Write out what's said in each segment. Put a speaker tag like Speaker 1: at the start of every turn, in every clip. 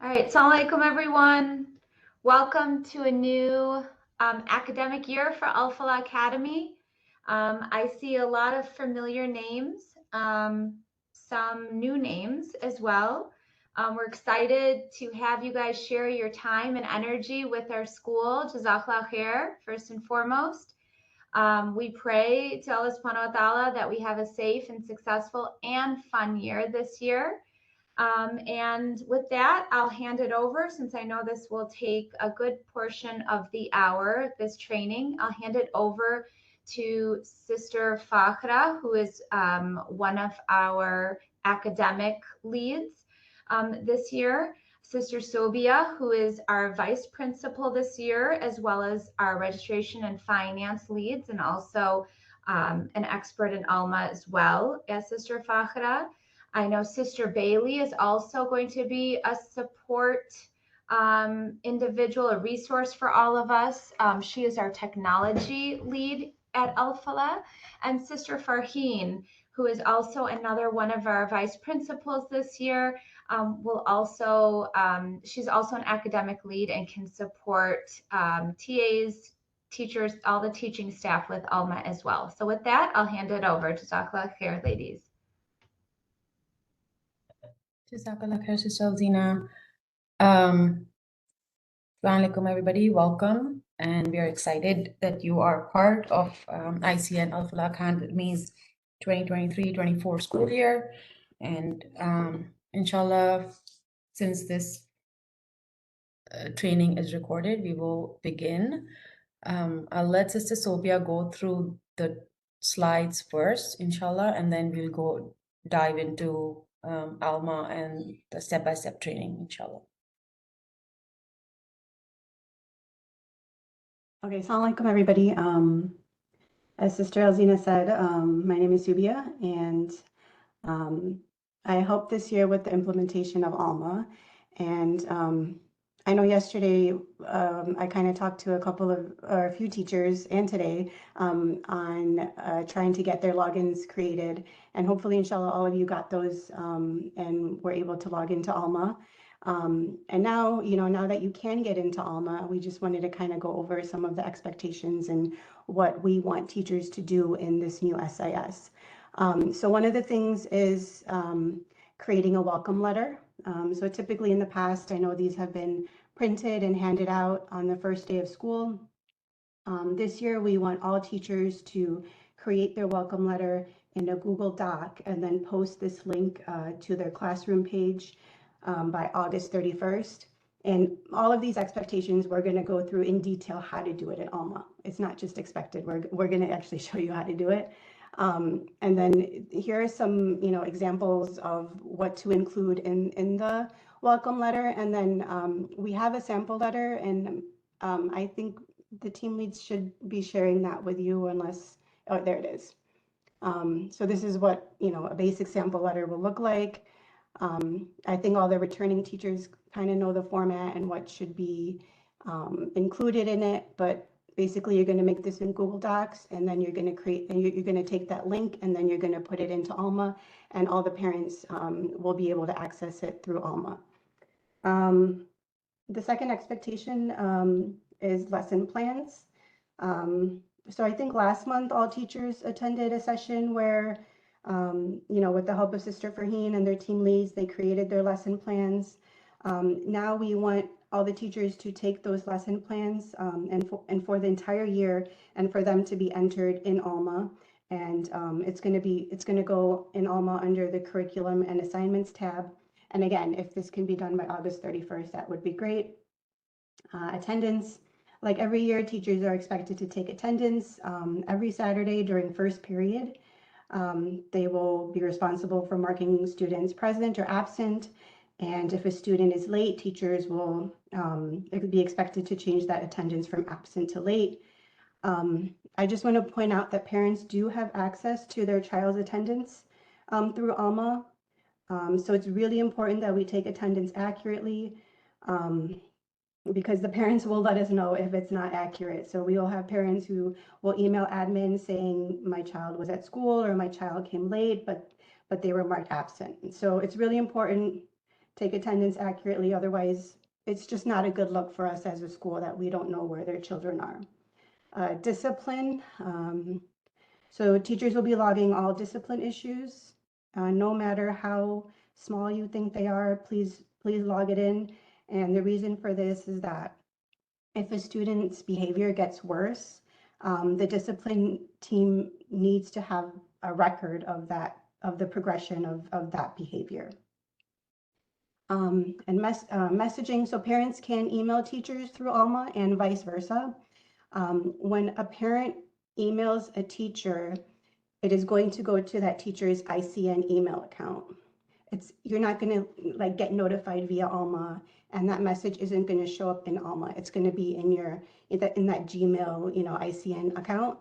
Speaker 1: All right, Assalamu alaikum, everyone. Welcome to a new academic year for Al-Falah Academy. I see a lot of familiar names, some new names as well. We're excited to have you guys share your time and energy with our school. Jazakallah khair, first and foremost. We pray to Allah subhanahu wa ta'ala that we have a safe and successful and fun year this year. And with that, I'll hand it over since I know this will take a good portion of the hour, this training. I'll hand it over to Sister Fakhra, who is one of our academic leads this year. Sister Sobia, who is our vice principal this year, as well as our registration and finance leads, and also an expert in ALMA as well as Sister Fakhra. I know Sister Bailey is also going to be a support individual, a resource for all of us. She is our technology lead at Al-Falah. And Sister Farheen, who is also another one of our vice principals this year, she's also an academic lead and can support TAs, teachers, all the teaching staff with ALMA as well. So with that, I'll hand it over to Jazakallah khair, ladies.
Speaker 2: Jazakallah khair, Sister Alzina. Assalamu alaikum, everybody. Welcome. And we are excited that you are part of ICN Al-Falah Academy's 2023-24 school year. And inshallah, since this training is recorded, we will begin. I'll let Sister Sophia go through the slides first, inshallah, and then we'll go dive into ALMA and the step-by-step training, inshallah.
Speaker 3: Okay, assalamu alaikum, everybody. As Sister Alzina said, my name is Subia, and I helped this year with the implementation of ALMA. And I know yesterday I kind of talked to a few teachers, and today on trying to get their logins created. And hopefully, inshallah, all of you got those and were able to log into ALMA. And now, now that you can get into ALMA, we just wanted to kind of go over some of the expectations and what we want teachers to do in this new SIS. So one of the things is creating a welcome letter. So typically in the past, I know these have been printed and handed out on the first day of school. This year, we want all teachers to create their welcome letter in a Google Doc and then post this link to their classroom page by August 31st. And all of these expectations, we're going to go through in detail how to do it at ALMA. It's not just expected. We're going to actually show you how to do it. And then here are some, examples of what to include in the welcome letter. And then we have a sample letter, and I think the team leads should be sharing that with you unless, oh, there it is. So this is what, a basic sample letter will look like. I think all the returning teachers kind of know the format and what should be included in it, but basically you're going to make this in Google Docs, and then you're going to take that link, and then you're going to put it into ALMA, and all the parents will be able to access it through ALMA. The second expectation is lesson plans. So I think last month all teachers attended a session where with the help of Sister Farheen and their team leads, they created their lesson plans. Now we want all the teachers to take those lesson plans and for the entire year, and for them to be entered in ALMA. And it's going to go in ALMA under the curriculum and assignments tab. And again, if this can be done by August 31st, that would be great. Attendance, like every year, teachers are expected to take attendance every Saturday during first period. They will be responsible for marking students present or absent. And if a student is late, teachers will be expected to change that attendance from absent to late. I just want to point out that parents do have access to their child's attendance through ALMA. So it's really important that we take attendance accurately because the parents will let us know if it's not accurate. So we will have parents who will email admin saying my child was at school or my child came late, but they were marked absent. And so it's really important take attendance accurately. Otherwise, it's just not a good look for us as a school that we don't know where their children are. Discipline. So teachers will be logging all discipline issues, no matter how small you think they are, please log it in. And the reason for this is that if a student's behavior gets worse, the discipline team needs to have a record of the progression of that behavior. And messaging, so parents can email teachers through ALMA and vice versa. When a parent emails a teacher, it is going to go to that teacher's ICN email account. You're not going to like get notified via ALMA, and that message isn't going to show up in ALMA. It's going to be in that Gmail, ICN account.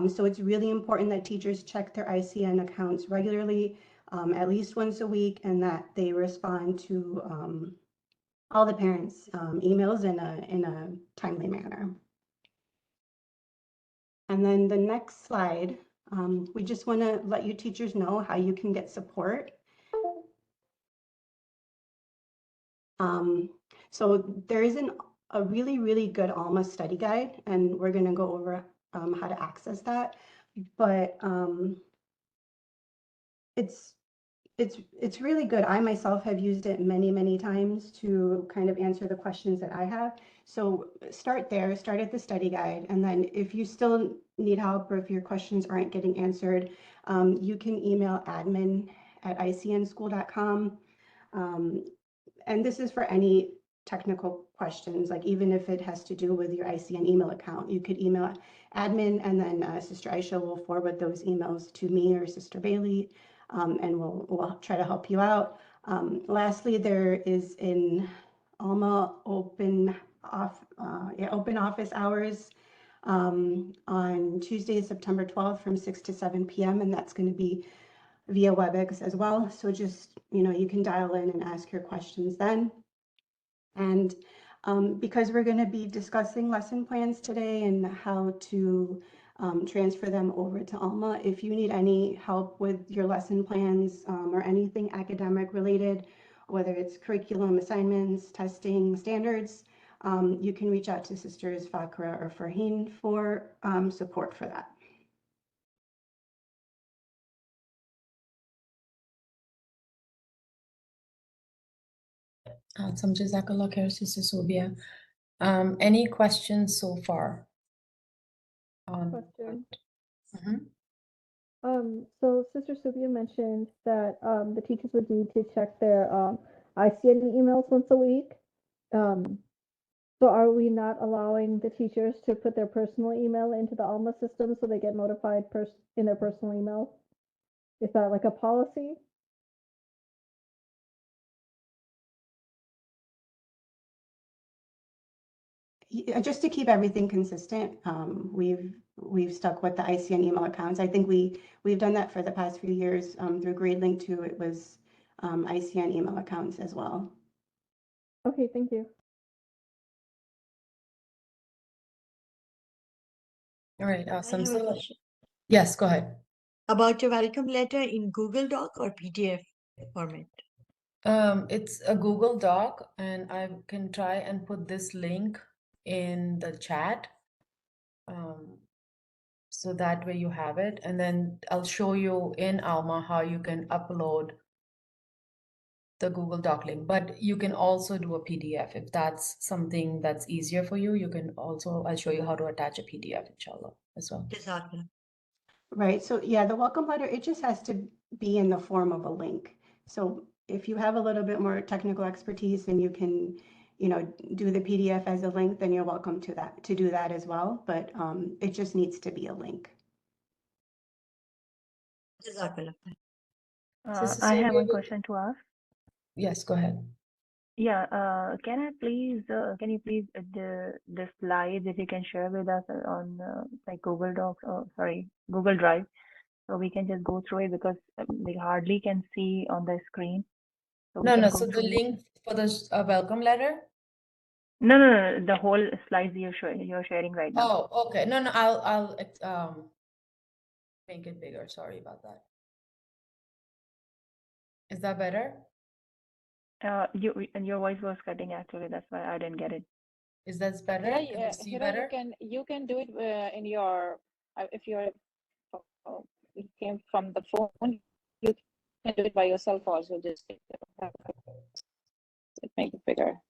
Speaker 3: So it's really important that teachers check their ICN accounts regularly, at least once a week, and that they respond to all the parents' emails in a timely manner. And then the next slide, we just want to let you teachers know how you can get support. So there is a really, really good ALMA study guide, and we're going to go over how to access that. But it's really good. I myself have used it many, many times to kind of answer the questions that I have. So start there, start at the study guide. And then if you still need help or if your questions aren't getting answered, you can email admin@icnschool.com. And this is for any technical questions, like even if it has to do with your ICN email account, you could email admin, and then Sister Aisha will forward those emails to me or Sister Bailey. And we'll try to help you out. Lastly, there is an ALMA open office hours on Tuesday, September 12th from 6 to 7 p.m. and that's going to be via WebEx as well. So just, you can dial in and ask your questions then. And because we're going to be discussing lesson plans today and how to transfer them over to ALMA. If you need any help with your lesson plans or anything academic related, whether it's curriculum, assignments, testing, standards, you can reach out to Sisters Fakra or Farheen for support for that.
Speaker 2: Awesome. Jazakallah khair, Sister Sobia. Any questions so far?
Speaker 4: Question.
Speaker 2: Mhm.
Speaker 4: So Sister Subia mentioned that the teachers would need to check their ICN emails once a week. So are we not allowing the teachers to put their personal email into the ALMA system so they get notified in their personal email? Is that like a policy?
Speaker 3: Just to keep everything consistent, we've stuck with the ICN email accounts. I think we've done that for the past few years through GradeLink 2. It was ICN email accounts as well.
Speaker 4: Okay, thank you.
Speaker 2: All right, awesome.
Speaker 5: I have a question.
Speaker 2: Yes, go ahead.
Speaker 5: About your welcome letter in Google Doc or PDF format?
Speaker 2: It's a Google Doc, and I can try and put this link in the chat. So that way you have it, and then I'll show you in ALMA how you can upload the Google Doc link, but you can also do a PDF if that's something that's easier for you. You can also, I'll show you how to attach a PDF, inshallah, as well.
Speaker 5: Jazakallah.
Speaker 3: Right. So yeah, the welcome letter, it just has to be in the form of a link. So if you have a little bit more technical expertise and you can, do the PDF as a link, then you're welcome to do that as well. But it just needs to be a link.
Speaker 5: Jazakallah.
Speaker 2: Sister
Speaker 4: I have
Speaker 2: Sylvia,
Speaker 4: one question to ask.
Speaker 2: Yes, go ahead.
Speaker 4: Yeah, can you please the slides if you can share with us on like Google Docs or Google Drive, so we can just go through it because we hardly can see on the screen. So we
Speaker 2: No,
Speaker 4: can
Speaker 2: no,
Speaker 4: go
Speaker 2: so the
Speaker 4: through it.
Speaker 2: link for the welcome letter?
Speaker 4: No, the whole slides you're sharing right now.
Speaker 2: Oh, okay. No, no, I'll make it bigger. Sorry about that. Is that better?
Speaker 6: Your voice was cutting actually. That's why I didn't get it.
Speaker 2: Is that better?
Speaker 7: Yeah,
Speaker 2: Can you see
Speaker 7: Hira,
Speaker 2: better?
Speaker 7: you can do it in your if you're you came from the phone, you can do it by yourself also. Just make it bigger.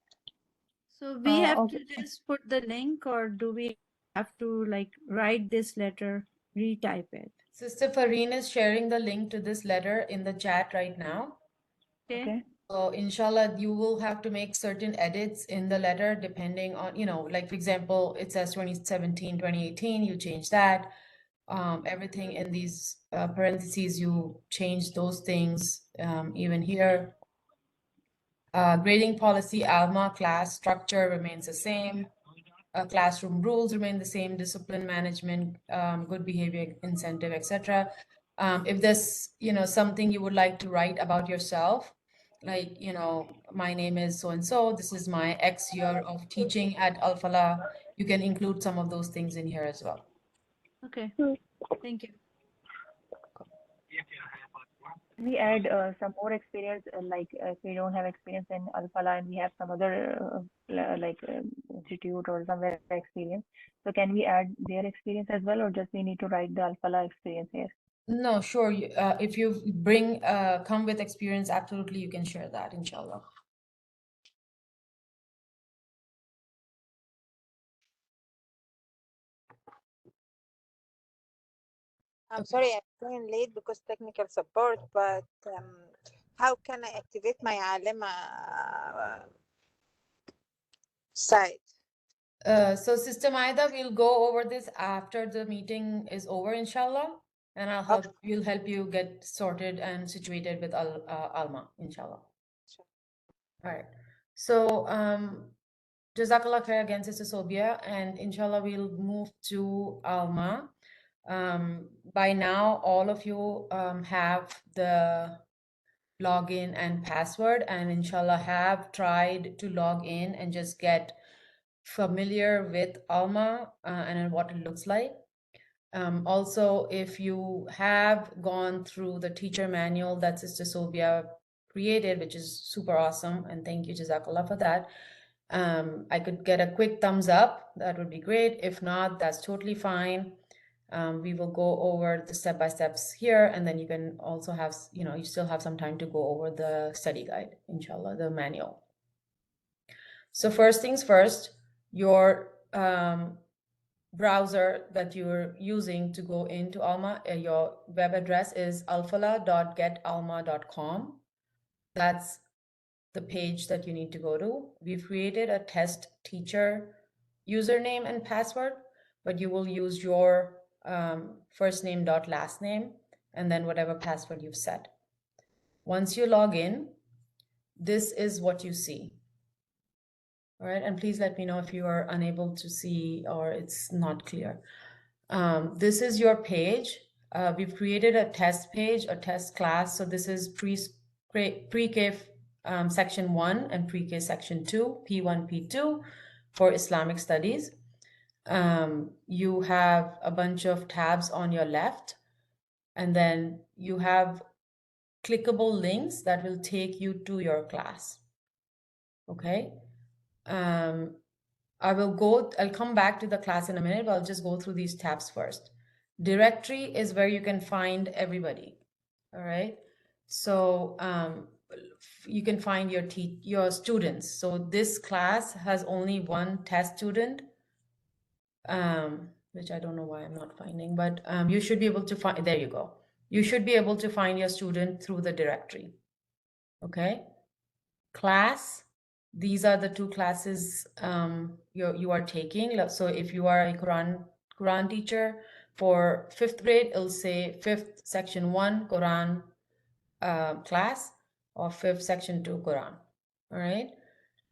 Speaker 8: So we have
Speaker 7: Okay.
Speaker 8: to just put the link, or do we have to like write this letter, retype it?
Speaker 2: Sister Fareen is sharing the link to this letter in the chat right now.
Speaker 6: Okay.
Speaker 2: So inshallah, you will have to make certain edits in the letter depending on, like for example, it says 2017, 2018, you change that. Everything in these parentheses, you change those things. Even here, grading policy, ALMA class structure remains the same. Classroom rules remain the same, discipline management, good behavior incentive, etc. If there's, something you would like to write about yourself, like, my name is so-and-so, this is my X year of teaching at Al-Falah, you can include some of those things in here as well.
Speaker 8: Okay, thank you.
Speaker 6: Can we add some more experience, like if we don't have experience in Al-Falah and we have some other institute or somewhere experience, so can we add their experience as well, or just we need to write the Al-Falah experience here?
Speaker 2: No, sure. If you come with experience, absolutely, you can share that, inshallah.
Speaker 9: I'm sorry I came late because technical support, but how can I activate my ALMA site?
Speaker 2: So Sister Maida, we'll go over this after the meeting is over, inshallah, and we'll help you get sorted and situated with Alma, inshallah.
Speaker 9: Sure.
Speaker 2: All right. So Jazakallah khair again, Sister Sobia, and inshallah we'll move to Alma. By now, all of you have the login and password, and inshallah have tried to log in and just get familiar with Alma and what it looks like. Also, if you have gone through the teacher manual that Sister Sobia created, which is super awesome, and thank you, Jazakallah, for that. I could get a quick thumbs up, that would be great. If not, that's totally fine. We will go over the step-by-steps here, and then you can also have, you still have some time to go over the study guide, inshallah, the manual. So first things first, your browser that you're using to go into Alma, your web address is alfalah.getalma.com. That's the page that you need to go to. We've created a test teacher username and password, but you will use your first name dot last name and then whatever password you've set. Once you log in, this is what you see. All right, and please let me know if you are unable to see or it's not clear. This is your page. We've created a test page, a test class. So this is pre-K section 1 and pre-K section 2, P1, P2 for Islamic studies. You have a bunch of tabs on your left, and then you have clickable links that will take you to your class. Okay. I'll come back to the class in a minute, but I'll just go through these tabs first. Directory is where you can find everybody. All right. So you can find your students. So this class has only one test student, which I don't know why I'm not finding, but you should be able to find, there you go. You should be able to find your student through the directory. Okay. Class, these are the two classes you are taking. So if you are a Quran teacher for 5th grade, it'll say 5th section 1 Quran class or 5th section 2 Quran. All right.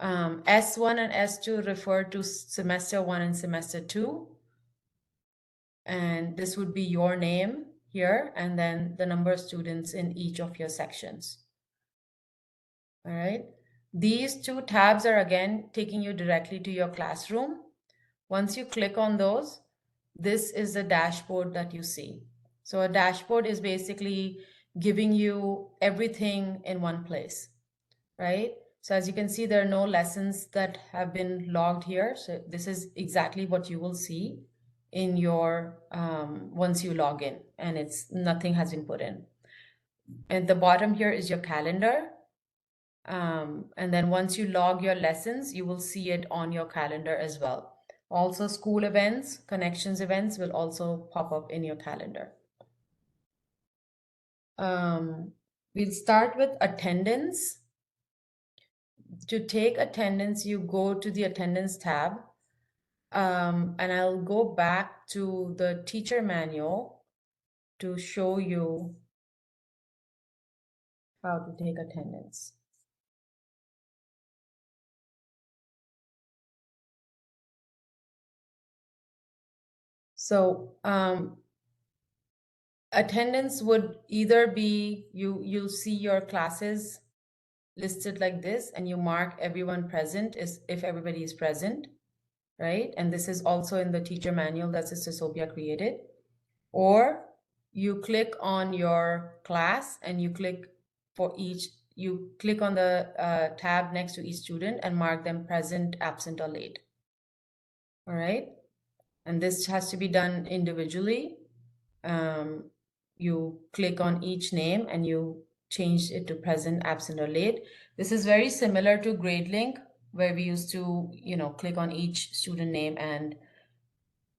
Speaker 2: S1 and S2 refer to semester 1 and semester 2. And this would be your name here and then the number of students in each of your sections. All right. These two tabs are again taking you directly to your classroom. Once you click on those, this is the dashboard that you see. So a dashboard is basically giving you everything in one place, right? So as you can see, there are no lessons that have been logged here. So this is exactly what you will see in your, once you log in, and nothing has been put in. At the bottom here is your calendar. And then once you log your lessons, you will see it on your calendar as well. Also, school events, connections events will also pop up in your calendar. We'll start with attendance. To take attendance, you go to the attendance tab. And I'll go back to the teacher manual to show you how to take attendance. So attendance would either be, you'll see your classes listed like this, and you mark everyone present if everybody is present, right? And this is also in the teacher manual that Sister Sophia created. Or you click on your class and you click on the tab next to each student and mark them present, absent, or late. All right. And this has to be done individually. You click on each name and you change it to present, absent, or late. This is very similar to GradeLink, where we used to, click on each student name and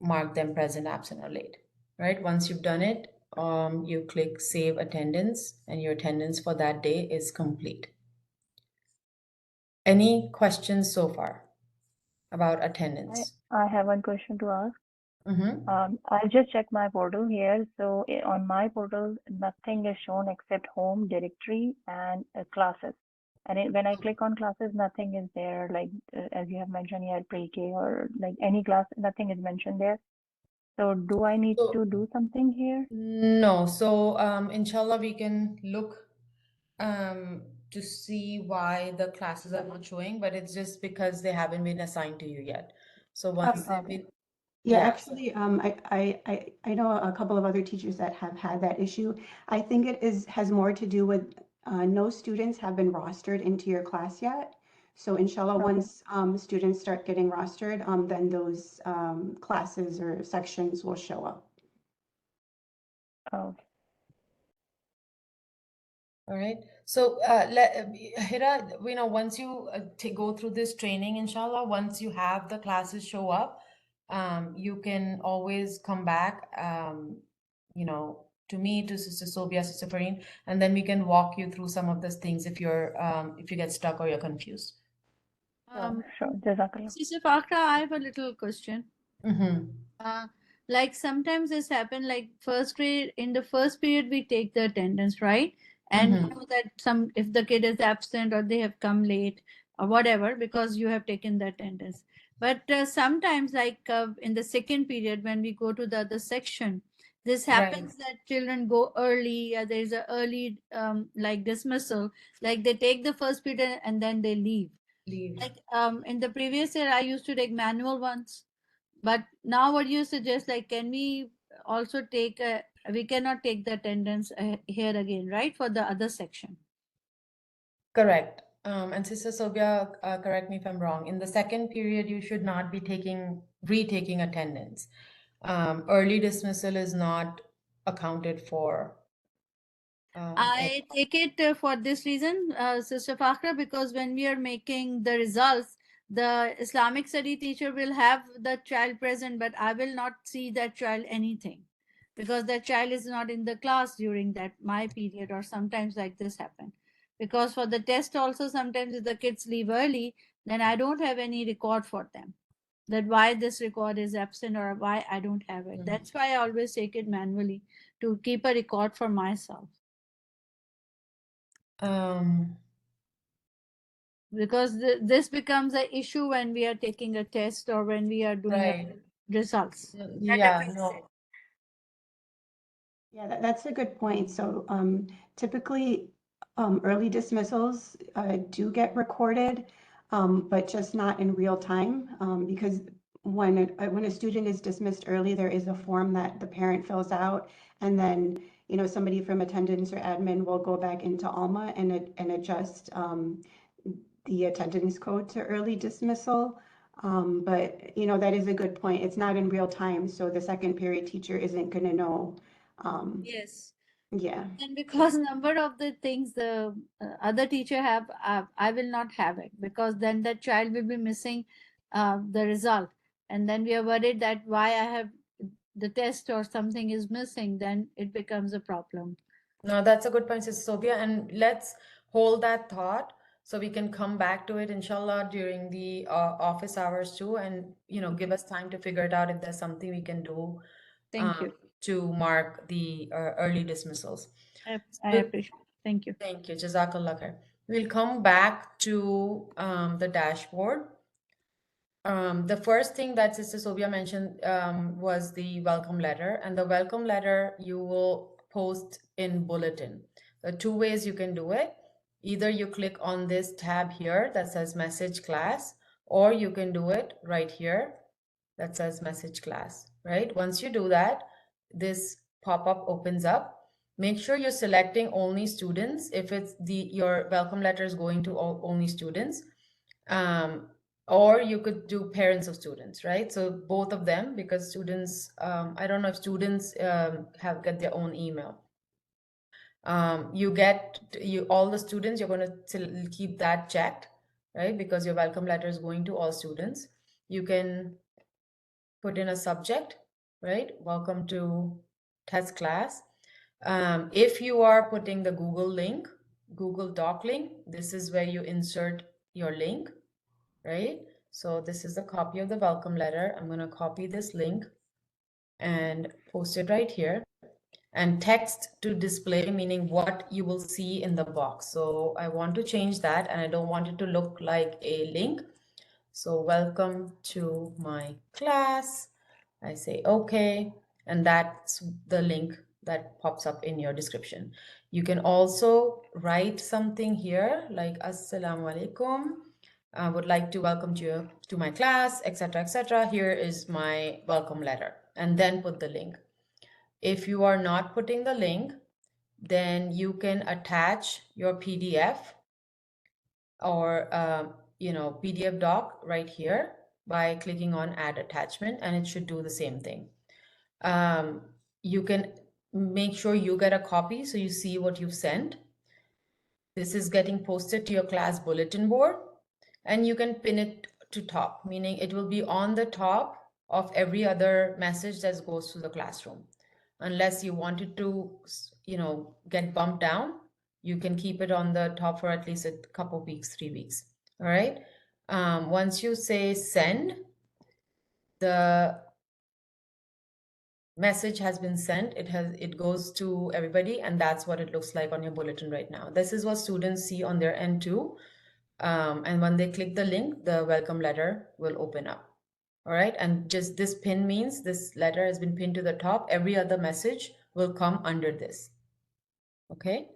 Speaker 2: mark them present, absent, or late. Right? Once you've done it, you click Save Attendance, and your attendance for that day is complete. Any questions so far about attendance?
Speaker 6: I have one question to ask.
Speaker 2: Mm-hmm.
Speaker 6: I'll just check my portal here. So on my portal, nothing is shown except home directory and classes. And when I click on classes, nothing is there. Like as you have mentioned here, pre-K or like any class, nothing is mentioned there. So do I need to do something here?
Speaker 2: No. So inshallah, we can look to see why the classes are not showing, but it's just because they haven't been assigned to you yet. So once they've been,
Speaker 3: Yeah, actually, I know a couple of other teachers that have had that issue. I think it has more to do with no students have been rostered into your class yet. So inshallah, once students start getting rostered, then those classes or sections will show up.
Speaker 6: Oh.
Speaker 2: All right. So, Hira, once you go through this training, inshallah, once you have the classes show up, you can always come back, to me, to Sister Sophia, Sister Fareen, and then we can walk you through some of those things if you get stuck or you're confused.
Speaker 6: Sure. Jazakallah.
Speaker 8: Sister Fakra, I have a little question.
Speaker 2: Mm-hmm.
Speaker 8: Like sometimes this happen, like first grade, in the first period, we take the attendance, right? And you know that if the kid is absent or they have come late or whatever, because you have taken the attendance. But sometimes like in the second period, when we go to the other section, this happens that children go early, there's a early like dismissal, like they take the first period and then they leave. Like in the previous year, I used to take manual ones. But now what you suggest, like, can we also take we cannot take the attendance here again, right? For the other section.
Speaker 2: Correct. And Sister Sophia, correct me if I'm wrong. In the second period, you should not be retaking attendance. Early dismissal is not accounted for.
Speaker 8: I take it for this reason, Sister Fakhra, because when we are making the results, the Islamic study teacher will have the child present, but I will not see that child anything because that child is not in the class during that my period, or sometimes like this happen. Because for the test also, sometimes if the kids leave early, then I don't have any record for them, that why this record is absent or why I don't have it. That's why I always take it manually to keep a record for myself. Because this becomes an issue when we are taking a test or when we are doing results.
Speaker 2: Yeah, no.
Speaker 3: Yeah, that's a good point. So typically early dismissals do get recorded, but just not in real time because when a student is dismissed early, there is a form that the parent fills out, and then somebody from attendance or admin will go back into ALMA and adjust the attendance code to early dismissal. But you know, that is a good point. It's not in real time, so the second period teacher isn't going to know.
Speaker 8: Yes.
Speaker 3: Yeah.
Speaker 8: And because number of the things the other teacher have, I will not have it, because then the child will be missing the result. And then we are worried that why I have the test or something is missing, then it becomes a problem.
Speaker 2: No, that's a good point, Sister Sophia. And let's hold that thought so we can come back to it, inshallah, during the office hours too, and give us time to figure it out if there's something we can do
Speaker 8: Thank you.
Speaker 2: to mark the early dismissals.
Speaker 8: I
Speaker 2: We'll-
Speaker 8: appreciate it. Thank you.
Speaker 2: Thank you. Jazakallah khair. We'll come back to the dashboard. The first thing that Sister Sophia mentioned was the welcome letter, and the welcome letter you will post in bulletin. There are two ways you can do it. Either you click on this tab here that says message class, or you can do it right here that says message class, right? Once you do that, this pop-up opens up. Make sure you're selecting only students if it's your welcome letter is going to only students. Or you could do parents of students, right? So both of them, because students, I don't know if students get their own email. All the students, you're going to keep that checked, right? Because your welcome letter is going to all students. You can put in a subject, right? Welcome to test class. If you are putting the Google Doc link, this is where you insert your link, right? So this is a copy of the welcome letter. I'm going to copy this link and post it right here. And text to display, meaning what you will see in the box. So I want to change that, and I don't want it to look like a link. So welcome to my class. I say okay, and that's the link that pops up in your description. You can also write something here like Assalamu alaikum. I would like to welcome you to my class, etc., etc. Here is my welcome letter, and then put the link. If you are not putting the link, then you can attach your PDF or PDF doc right here by clicking on add attachment, and it should do the same thing. You can make sure you get a copy so you see what you've sent. This is getting posted to your class bulletin board, and you can pin it to top, meaning it will be on the top of every other message that goes to the classroom. Unless you want it to, get bumped down, you can keep it on the top for at least a couple weeks, 3 weeks. All right. Once you say send, the message has been sent. It goes to everybody, and that's what it looks like on your bulletin right now. This is what students see on their end too. And when they click the link, the welcome letter will open up. All right. And just this pin means this letter has been pinned to the top. Every other message will come under this. Okay.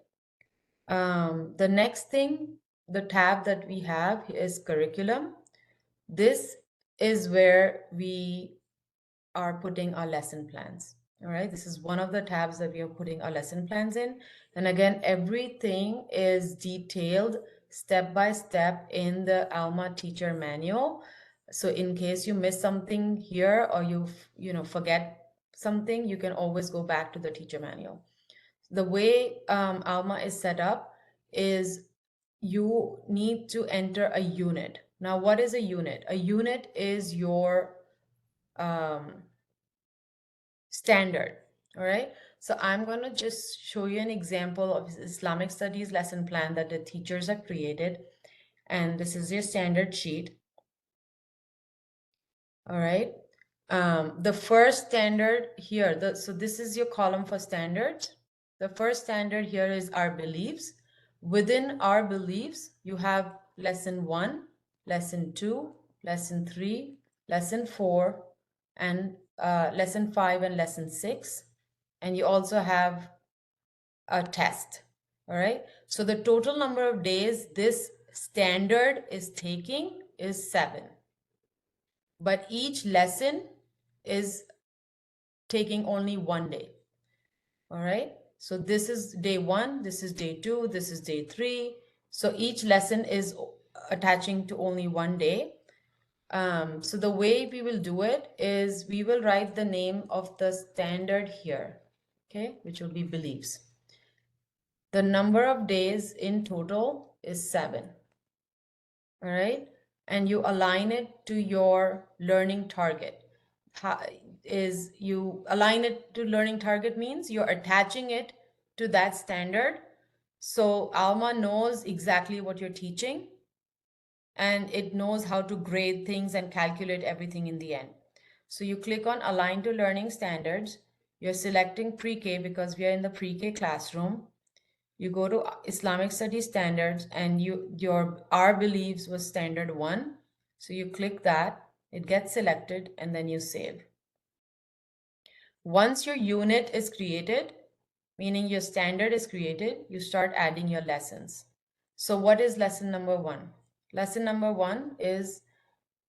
Speaker 2: The next thing, the tab that we have is curriculum. This is where we are putting our lesson plans. All right. This is one of the tabs that we are putting our lesson plans in. And again, everything is detailed step by step in the ALMA teacher manual. So in case you miss something here or you forget something, you can always go back to the teacher manual. The way ALMA is set up is you need to enter a unit. Now, what is a unit? A unit is your standard. All right. So I'm going to just show you an example of Islamic studies lesson plan that the teachers have created. And this is your standard sheet. All right. The first standard here, so this is your column for standards. The first standard here is our beliefs. Within our beliefs, you have lesson 1, lesson 2, lesson 3, lesson 4, and lesson 5 and lesson 6. And you also have a test. All right. So the total number of days this standard is taking is 7. But each lesson is taking only 1 day. All right. So this is day 1, this is day 2, this is day 3. So each lesson is attaching to only one day. So the way we will do it is we will write the name of the standard here, okay, which will be beliefs. The number of days in total is 7. All right, and you align it to your learning target. You align it to learning target means you're attaching it to that standard. So ALMA knows exactly what you're teaching, and it knows how to grade things and calculate everything in the end. So you click on align to learning standards. You're selecting pre-K because we are in the pre-K classroom. You go to Islamic Studies Standards, and our beliefs was standard 1. So you click that, it gets selected, and then you save. Once your unit is created, meaning your standard is created, you start adding your lessons. So what is lesson number 1? Lesson number 1 is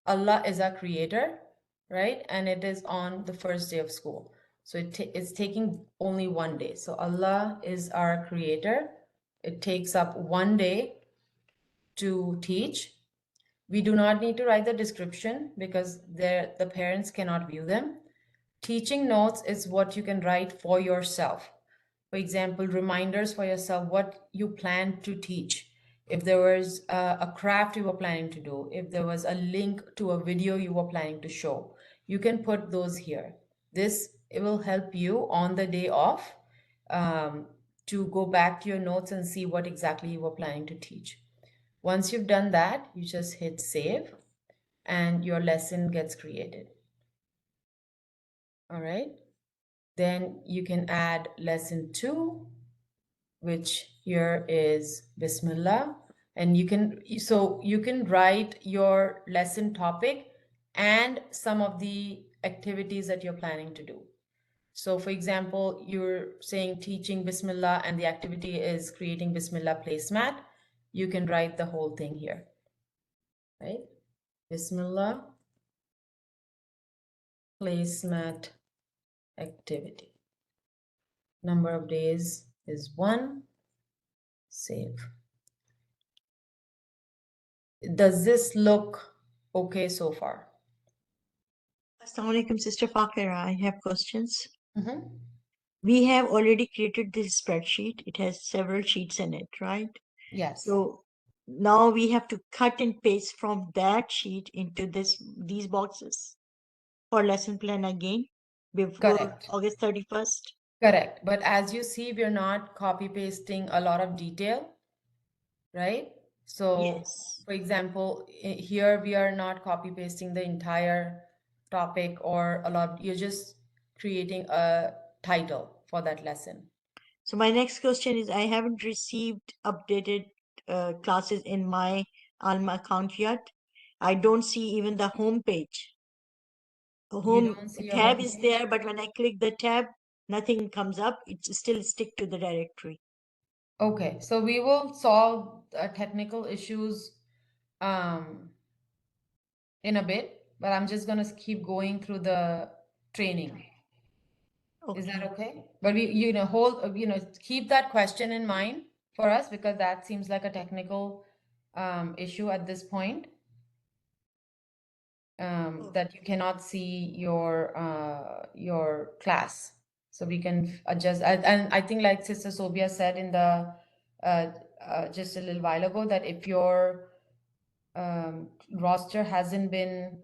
Speaker 2: Allah is our creator, right? And it is on the first day of school. So it's taking only one day. So Allah is our creator. It takes up one day to teach. We do not need to write the description because the parents cannot view them. Teaching notes is what you can write for yourself. For example, reminders for yourself what you plan to teach. If there was a craft you were planning to do, if there was a link to a video you were planning to show, you can put those here. It will help you on the day off to go back to your notes and see what exactly you were planning to teach. Once you've done that, you just hit save and your lesson gets created. All right. Then you can add lesson 2, which here is Bismillah. And you can write your lesson topic and some of the activities that you're planning to do. So for example, you're saying teaching Bismillah and the activity is creating Bismillah placemat. You can write the whole thing here, right? Bismillah placemat activity. Number of days is 1. Save. Does this look okay so far?
Speaker 5: Assalamu alaikum, Sister Fakira. I have questions.
Speaker 2: Mm-hmm.
Speaker 5: We have already created this spreadsheet. It has several sheets in it, right?
Speaker 2: Yes.
Speaker 5: So now we have to cut and paste from that sheet into these boxes for lesson plan again before
Speaker 2: Correct.
Speaker 5: August 31st.
Speaker 2: Correct. But as you see, we're not copy pasting a lot of detail, right? So
Speaker 5: Yes.
Speaker 2: for example, here we are not copy pasting the entire topic or a lot. You're just creating a title for that lesson.
Speaker 5: So my next question is, I haven't received updated classes in my ALMA account yet. I don't see even the home page. The
Speaker 2: You
Speaker 5: home
Speaker 2: don't see your
Speaker 5: tab
Speaker 2: home
Speaker 5: is
Speaker 2: page?
Speaker 5: there, but when I click the tab, nothing comes up. It still stick to the directory.
Speaker 2: Okay, so we will solve technical issues in a bit, but I'm just gonna keep going through the training. Is that okay? But we, keep that question in mind for us because that seems like a technical issue at this point. That you cannot see your class, so we can adjust. And I think, like Sister Sobia said in the just a little while ago, that if your roster hasn't been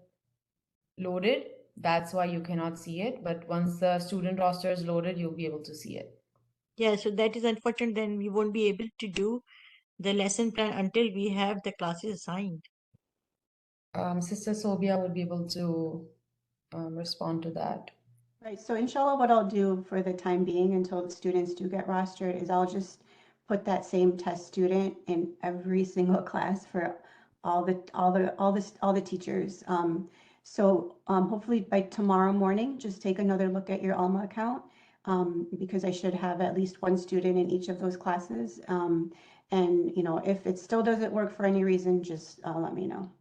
Speaker 2: loaded, that's why you cannot see it. But once the student roster is loaded, you'll be able to see it.
Speaker 5: Yeah, so that is unfortunate. Then we won't be able to do the lesson plan until we have the classes assigned.
Speaker 2: Sister Sobia would be able to respond to that.
Speaker 3: Right, so inshallah, what I'll do for the time being until the students do get rostered is I'll just put that same test student in every single class for all the teachers. So hopefully by tomorrow morning, just take another look at your ALMA account because I should have at least one student in each of those classes. And if it still doesn't work for any reason, just let me know.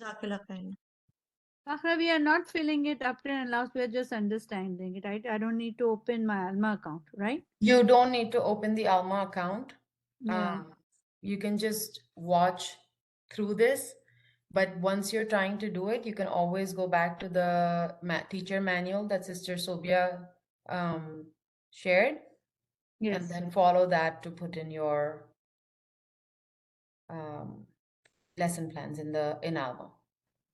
Speaker 5: Jazakallah khair.
Speaker 8: Akhra, we are not filling it up and last, we are just understanding it, right? I don't need to open my ALMA account, right?
Speaker 2: You don't need to open the ALMA account.
Speaker 8: Yeah.
Speaker 2: You can just watch through this, but once you're trying to do it, you can always go back to the teacher manual that Sister Sobia shared, and
Speaker 8: Yes.
Speaker 2: then follow that to put in your lesson plans in ALMA.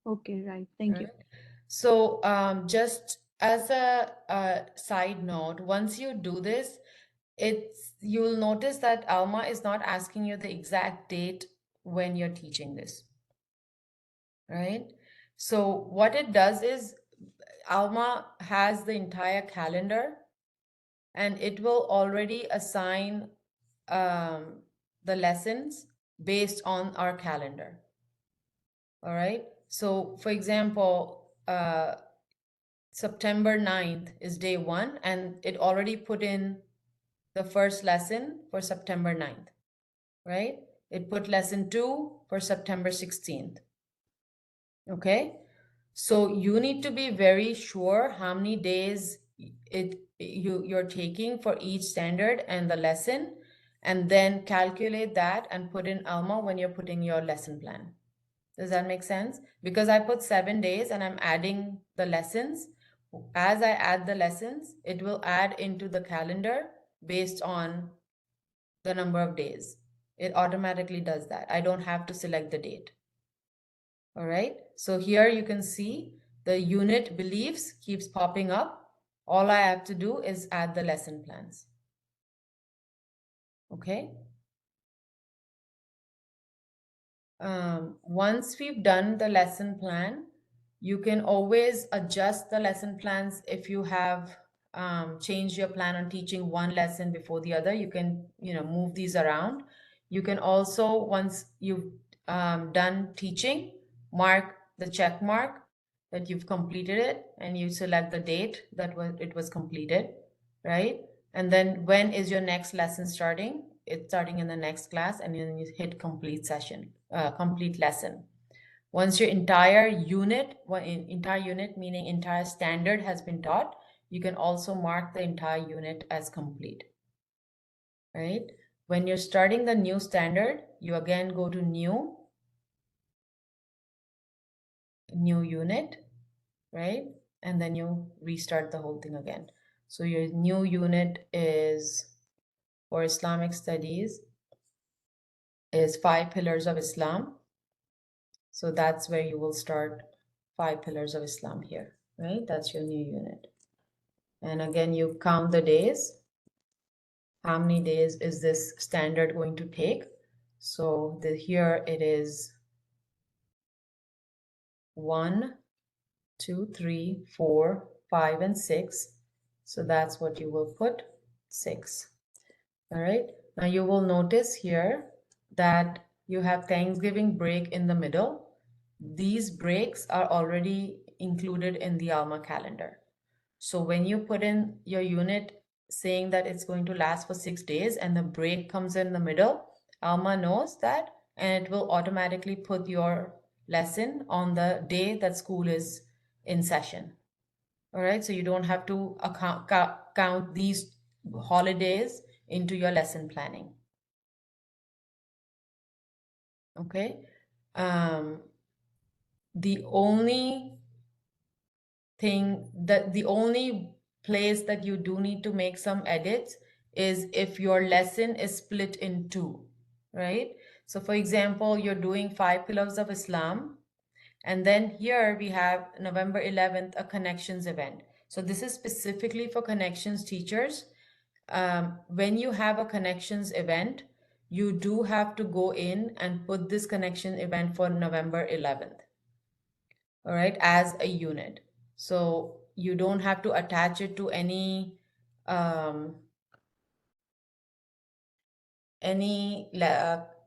Speaker 8: Okay, right. Thank you.
Speaker 2: Right? So just as a side note, once you do this, you'll notice that ALMA is not asking you the exact date when you're teaching this, right? So what it does is ALMA has the entire calendar, and it will already assign the lessons based on our calendar. All right. So for example, September 9th is day 1, and it already put in the first lesson for September 9th, right? It put lesson 2 for September 16th. Okay. So you need to be very sure how many days you're taking for each standard and the lesson, and then calculate that and put in ALMA when you're putting your lesson plan. Does that make sense? Because I put 7 days and I'm adding the lessons. As I add the lessons, it will add into the calendar based on the number of days. It automatically does that. I don't have to select the date. All right. So here you can see the unit beliefs keeps popping up. All I have to do is add the lesson plans. Okay. Once we've done the lesson plan, you can always adjust the lesson plans. If you have changed your plan on teaching one lesson before the other, you can move these around. You can also, once you've done teaching, mark the check mark that you've completed it, and you select the date that it was completed, right? And then when is your next lesson starting? It's starting in the next class, and then you hit complete session, complete lesson. Once your entire unit meaning entire standard has been taught, you can also mark the entire unit as complete, right? When you're starting the new standard, you again go to new unit, right? And then you restart the whole thing again. So your new unit is for Islamic studies is 5 pillars of Islam. So that's where you will start 5 pillars of Islam here, right? That's your new unit. And again, you count the days. How many days is this standard going to take? So here it is 1, 2, 3, 4, 5, and 6. So that's what you will put, 6. All right. Now you will notice here that you have Thanksgiving break in the middle. These breaks are already included in the ALMA calendar. So when you put in your unit saying that it's going to last for 6 days and the break comes in the middle, ALMA knows that, and it will automatically put your lesson on the day that school is in session. All right, so you don't have to count these holidays into your lesson planning. Okay. The only place that you do need to make some edits is if your lesson is split in 2, right? So for example, you're doing 5 pillars of Islam, and then here we have November 11th, a connections event. So this is specifically for connections teachers. When you have a connections event, you do have to go in and put this connection event for November 11th, all right, as a unit. So you don't have to attach it to any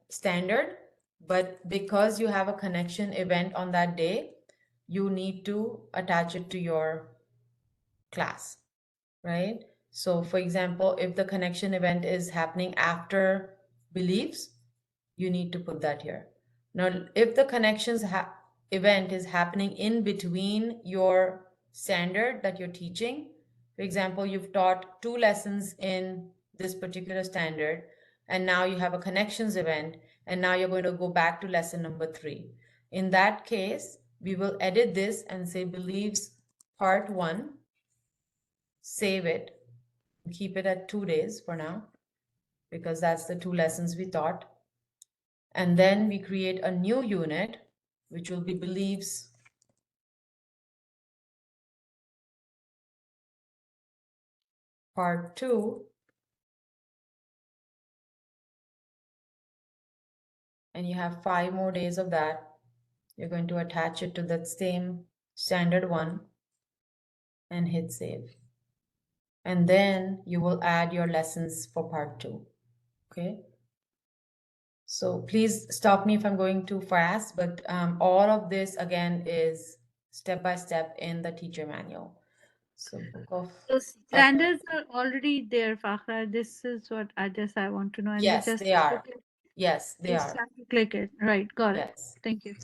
Speaker 2: standard, but because you have a connection event on that day, you need to attach it to your class, right? So for example, if the connection event is happening after beliefs, you need to put that here. Now, if the connections event is happening in between your standard that you're teaching, for example, you've taught 2 lessons in this particular standard, and now you have a connections event, and now you're going to go back to lesson number 3. In that case, we will edit this and say believes part 1, save it, keep it at 2 days for now, because that's the 2 lessons we taught. And then we create a new unit, which will be believes part 2. And you have 5 more days of that. You're going to attach it to that same standard one and hit save. And then you will add your lessons for part 2. Okay. So please stop me if I'm going too fast, but all of this again is step by step in the teacher manual. So book of
Speaker 8: The standards are already there, Fakhra. This is what I want to know. And
Speaker 2: yes, they are. Yes, they
Speaker 8: just
Speaker 2: are.
Speaker 8: have to click it. Right, got it.
Speaker 2: Yes.
Speaker 8: Thank you.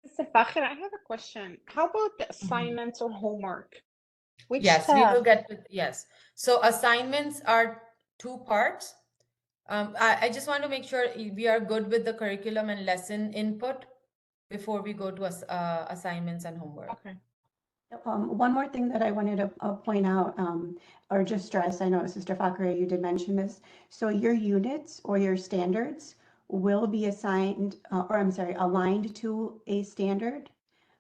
Speaker 10: Mr. Fakhir, I have a question. How about the assignments or homework? Which
Speaker 2: Yes,
Speaker 10: tab?
Speaker 2: we will get to, yes. So assignments are 2 parts. I just want to make sure we are good with the curriculum and lesson input before we go to assignments and homework.
Speaker 10: Okay.
Speaker 3: One more thing that I wanted to point out, or just stress, I know Sister Fakra, you did mention this. So your units or your standards will be assigned, aligned to a standard,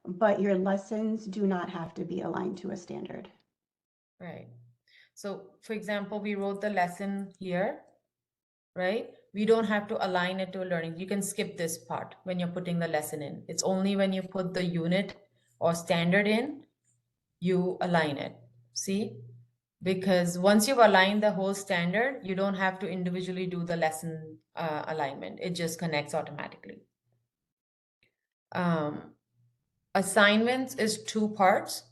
Speaker 3: but your lessons do not have to be aligned to a standard.
Speaker 2: Right. So for example, we wrote the lesson here, right? We don't have to align it to a learning. You can skip this part when you're putting the lesson in. It's only when you put the unit or standard in, you align it. See? Because once you've aligned the whole standard, you don't have to individually do the lesson alignment. It just connects automatically. Assignments is 2 parts.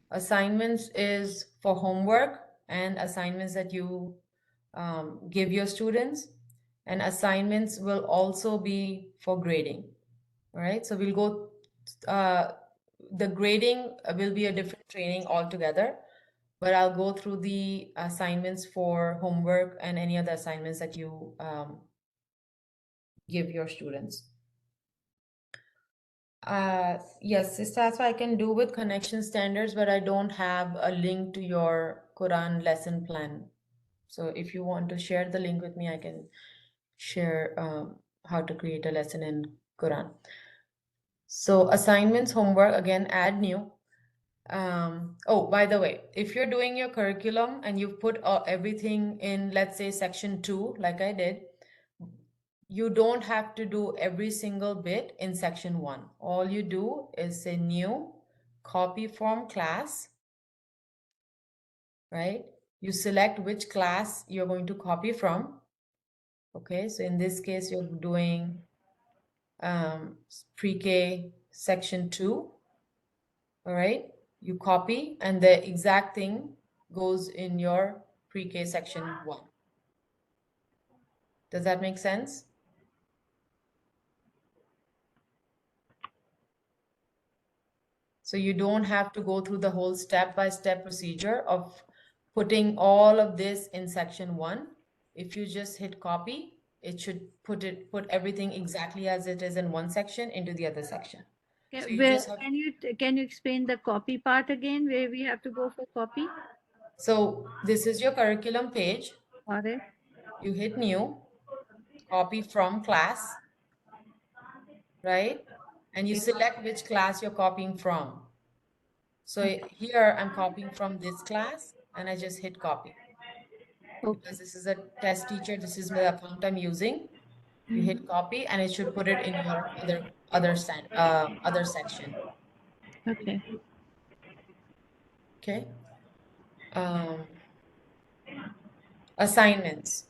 Speaker 2: Assignments is for homework and assignments that you give your students. And assignments will also be for grading. All right, so we'll go, the grading will be a different training altogether, but I'll go through the assignments for homework and any other assignments that you give your students. Yes, that's what I can do with connection standards, but I don't have a link to your Quran lesson plan. So if you want to share the link with me, I can share how to create a lesson in Quran. So assignments, homework, again, add new. Oh, by the way, if you're doing your curriculum and you've put everything in, let's say, section 2, like I did, you don't have to do every single bit in section 1. All you do is say new, copy from class, right? You select which class you're going to copy from. Okay, so in this case, you're doing pre-K section 2. All right, you copy and the exact thing goes in your pre-K section 1. Does that make sense? So you don't have to go through the whole step-by-step procedure of putting all of this in section 1. If you just hit copy, it should put everything exactly as it is in one section into the other section.
Speaker 8: Yeah,
Speaker 2: So you just have,
Speaker 8: can you explain the copy part again, where we have to go for copy?
Speaker 2: so this is your curriculum page.
Speaker 8: Got it.
Speaker 2: You hit new, copy from class, right? And you select which class you're copying from. So here I'm copying from this class and I just hit copy.
Speaker 8: Okay.
Speaker 2: Because this is a test teacher, this is the account I'm using. You hit copy and it should put it in your other section.
Speaker 8: Okay.
Speaker 2: Okay. Assignments.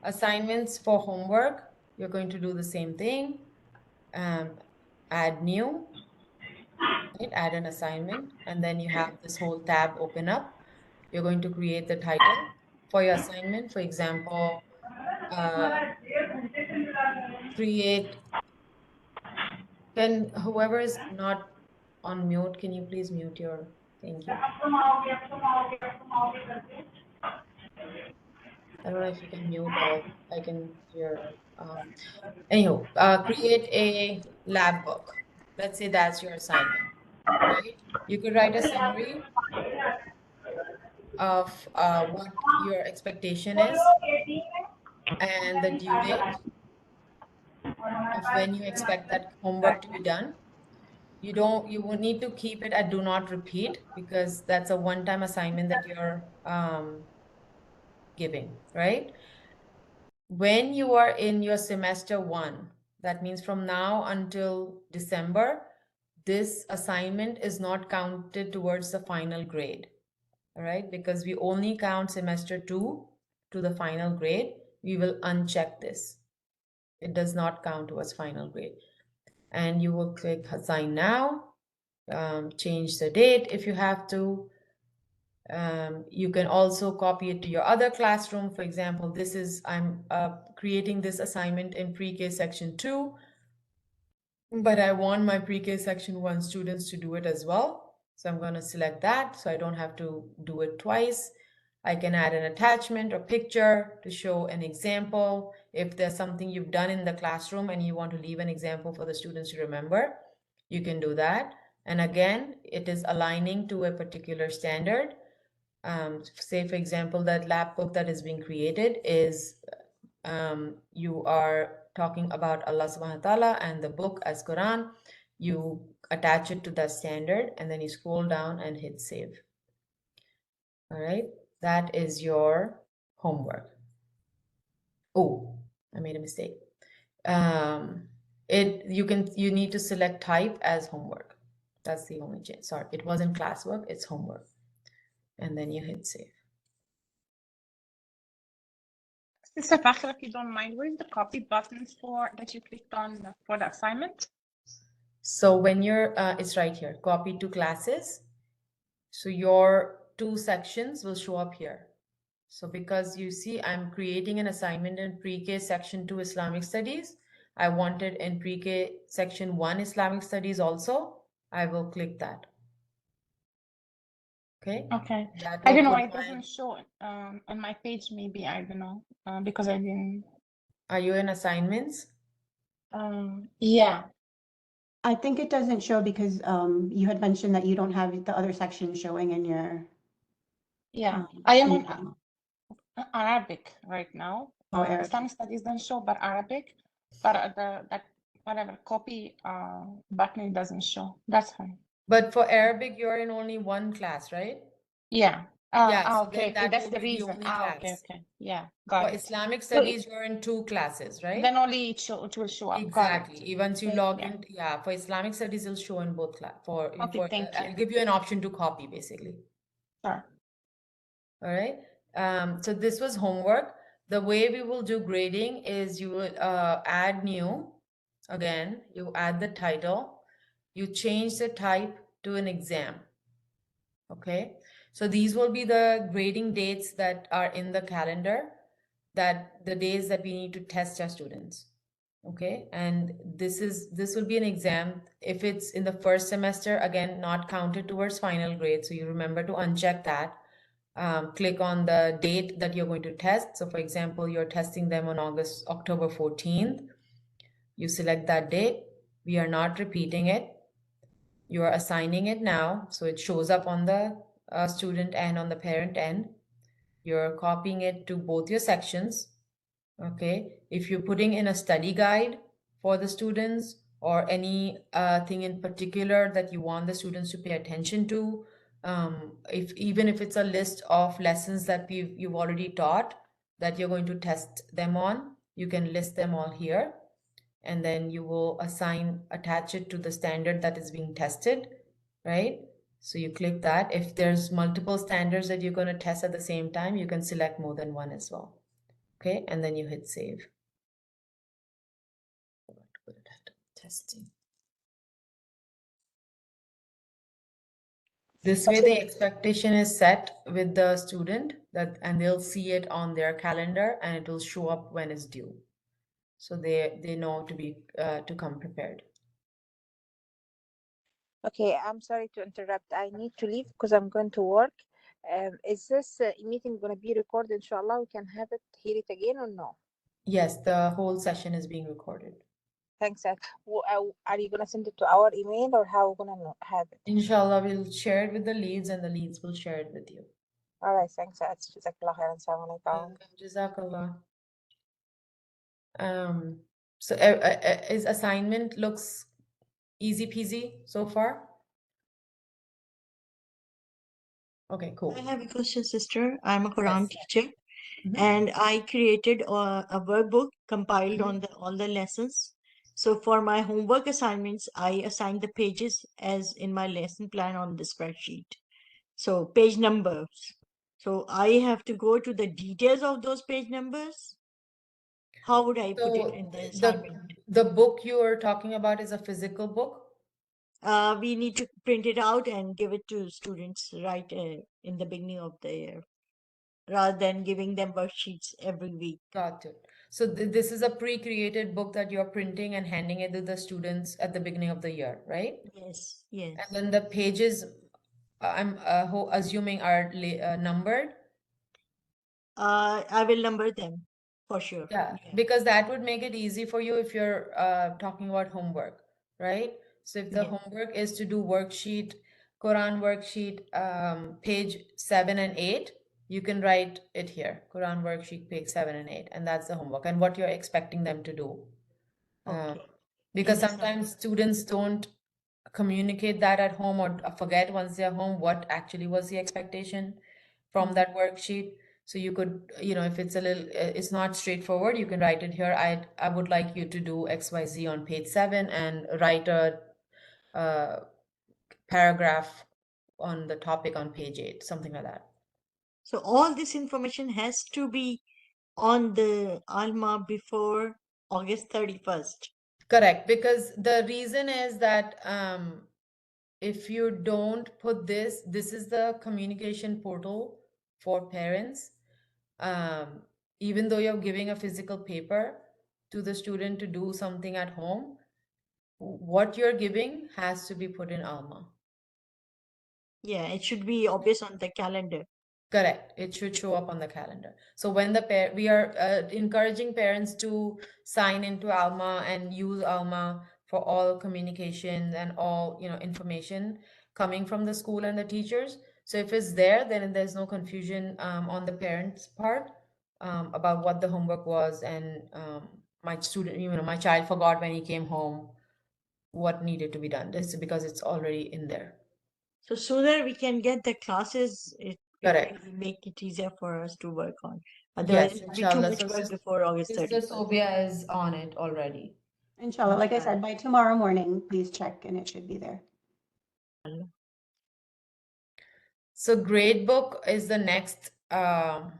Speaker 2: Assignments for homework, you're going to do the same thing. Add new, right? Add an assignment, and then you have this whole tab open up. You're going to create the title for your assignment. For example, create, can whoever is not on mute, can you please mute your, thank you. I don't know if you can mute or I can hear. Anyhow, create a lab book. Let's say that's your assignment, right? You could write a summary of what your expectation is and the due date of when you expect that homework to be done. You will need to keep it at do not repeat because that's a one-time assignment that you're giving, right? When you are in your semester 1, that means from now until December, this assignment is not counted towards the final grade, all right? Because we only count semester 2 to the final grade. We will uncheck this. It does not count towards final grade. And you will click assign now, change the date if you have to. You can also copy it to your other classroom. For example, I'm creating this assignment in pre-K section 2, but I want my pre-K section 1 students to do it as well. So I'm going to select that so I don't have to do it twice. I can add an attachment or picture to show an example. If there's something you've done in the classroom and you want to leave an example for the students to remember, you can do that. And again, it is aligning to a particular standard. Say, for example, that lab book that is being created is you are talking about Allah subhanahu wa ta'ala and the book as Quran. You attach it to that standard and then you scroll down and hit save. All right, that is your homework. Oh, I made a mistake. You need to select type as homework. That's the only change. Sorry, it wasn't classwork, it's homework. And then you hit save.
Speaker 10: Sister Fakhra, if you don't mind, where's the copy button for that you clicked on for the assignment?
Speaker 2: So when you're, it's right here, copy to classes. So your 2 sections will show up here. So because you see, I'm creating an assignment in pre-K section 2 Islamic Studies. I wanted in pre-K section 1 Islamic Studies also. I will click that. Okay.
Speaker 10: Okay.
Speaker 2: That
Speaker 10: I
Speaker 2: will
Speaker 10: don't know
Speaker 2: put
Speaker 10: why it doesn't show on my page. Maybe I don't know because I didn't.
Speaker 2: Are you in assignments?
Speaker 10: Yeah.
Speaker 3: I think it doesn't show because you had mentioned that you don't have the other section showing in your
Speaker 10: Yeah. I am
Speaker 3: in your
Speaker 10: on
Speaker 3: demo.
Speaker 10: Arabic right now.
Speaker 3: Oh, Arabic.
Speaker 10: Islamic studies don't show, but Arabic. But that whatever copy button doesn't show. That's fine.
Speaker 2: But for Arabic, you're in only one class, right?
Speaker 10: Yeah.
Speaker 2: Yeah, so
Speaker 10: Okay,
Speaker 2: then that
Speaker 10: that's
Speaker 2: will
Speaker 10: the
Speaker 2: be the
Speaker 10: reason.
Speaker 2: only
Speaker 10: Okay,
Speaker 2: class.
Speaker 10: okay. Yeah,
Speaker 2: For
Speaker 10: got it.
Speaker 2: Islamic
Speaker 10: So
Speaker 2: Studies, you're in 2 classes, right?
Speaker 10: then only it will show up. Got it.
Speaker 2: Exactly. Once you log
Speaker 10: Yeah.
Speaker 2: in, yeah, for Islamic Studies, it'll show in both class.
Speaker 10: Okay, thank you.
Speaker 2: I'll give you an option to copy, basically.
Speaker 10: Sure.
Speaker 2: All right. So this was homework. The way we will do grading is you will add new. Again, you add the title. You change the type to an exam. Okay. So these will be the grading dates that are in the calendar, that the days that we need to test our students. Okay. And this will be an exam. If it's in the first semester, again, not counted towards final grade. So you remember to uncheck that. Click on the date that you're going to test. So for example, you're testing them on October 14th. You select that date. We are not repeating it. You are assigning it now. So it shows up on the student and on the parent end. You're copying it to both your sections. Okay. If you're putting in a study guide for the students or any thing in particular that you want the students to pay attention to, even if it's a list of lessons that you've already taught that you're going to test them on, you can list them all here, and then you will attach it to the standard that is being tested, right? So you click that. If there's multiple standards that you're going to test at the same time, you can select more than one as well. Okay, and then you hit save. Testing. This way the expectation is set with the student and they'll see it on their calendar and it will show up when it's due. So they know to come prepared.
Speaker 9: Okay, I'm sorry to interrupt. I need to leave because I'm going to work. Is this meeting going to be recorded? Inshallah, we can have it, hear it again or no?
Speaker 2: Yes, the whole session is being recorded.
Speaker 9: Thanks. Are you going to send it to our email or how we going to have it?
Speaker 2: Inshallah, we'll share it with the leads and the leads will share it with you.
Speaker 9: All right. Thanks. Jazakallah khairan. Assalamu alaikum.
Speaker 2: Jazakallah. So is assignment looks easy peasy so far? Okay, cool.
Speaker 5: I have a question, sister. I'm a Quran
Speaker 2: Yes.
Speaker 5: teacher, and I created a workbook compiled on all the lessons. So for my homework assignments, I assign the pages as in my lesson plan on the spreadsheet. So page numbers. So I have to go to the details of those page numbers. How would I put it in the assignment?
Speaker 2: The book you are talking about is a physical book?
Speaker 5: We need to print it out and give it to students right in the beginning of the year, rather than giving them worksheets every week.
Speaker 2: Got it. So this is a pre-created book that you're printing and handing it to the students at the beginning of the year, right?
Speaker 5: Yes, yes.
Speaker 2: And then the pages, I'm assuming are numbered.
Speaker 5: I will number them for sure.
Speaker 2: Yeah, because that would make it easy for you if you're talking about homework, right? So if the homework is to do worksheet, Quran worksheet, page 7 and 8, you can write it here, Quran worksheet, page 7 and 8, and that's the homework and what you're expecting them to do. Because sometimes students don't communicate that at home or forget once they're home what actually was the expectation from that worksheet. So you could, if it's a little, it's not straightforward, you can write it here. I would like you to do XYZ on page 7 and write a paragraph on the topic on page 8, something like that.
Speaker 5: So all this information has to be on the ALMA before August 31st.
Speaker 2: Correct, because the reason is that if you don't put this is the communication portal for parents. Even though you're giving a physical paper to the student to do something at home, what you're giving has to be put in ALMA.
Speaker 5: Yeah, it should be obvious on the calendar.
Speaker 2: Correct. It should show up on the calendar. So when we are encouraging parents to sign into ALMA and use ALMA for all communication and all, information coming from the school and the teachers. So if it's there, then there's no confusion on the parents' part about what the homework was and my student, my child forgot when he came home what needed to be done. This is because it's already in there.
Speaker 5: So sooner we can get the classes, it
Speaker 2: Correct.
Speaker 5: will make it easier for us to work on. Otherwise,
Speaker 2: Yes,
Speaker 5: it'll be too
Speaker 2: inshallah.
Speaker 5: much
Speaker 2: So
Speaker 5: work before August
Speaker 2: Sister
Speaker 5: 31st.
Speaker 2: Sobia is on it already.
Speaker 3: Inshallah, like I said, by tomorrow morning, please check and it should be there.
Speaker 2: So gradebook is the next tab.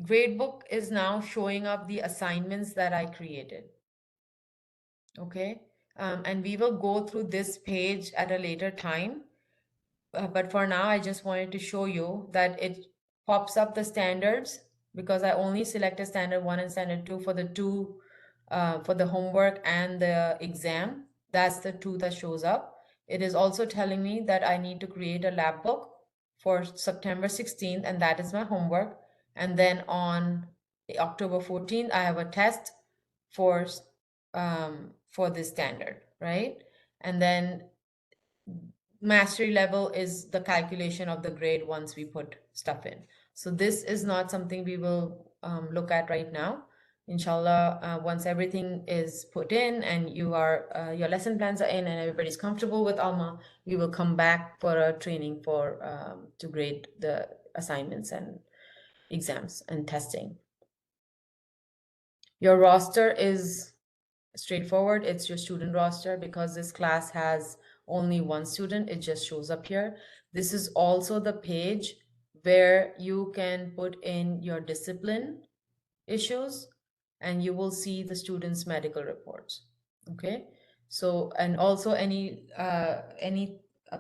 Speaker 2: Gradebook is now showing up the assignments that I created. Okay. And we will go through this page at a later time. But for now, I just wanted to show you that it pops up the standards because I only selected standard 1 and standard 2 for the for the homework and the exam. That's the 2 that shows up. It is also telling me that I need to create a lab book for September 16th, and that is my homework. And then on October 14th, I have a test for this standard, right? And then mastery level is the calculation of the grade once we put stuff in. So this is not something we will look at right now. Inshallah, once everything is put in and your lesson plans are in and everybody's comfortable with ALMA, we will come back for a training to grade the assignments and exams and testing. Your roster is straightforward. It's your student roster because this class has only one student. It just shows up here. This is also the page where you can put in your discipline issues and you will see the students' medical reports. Okay. So, and also any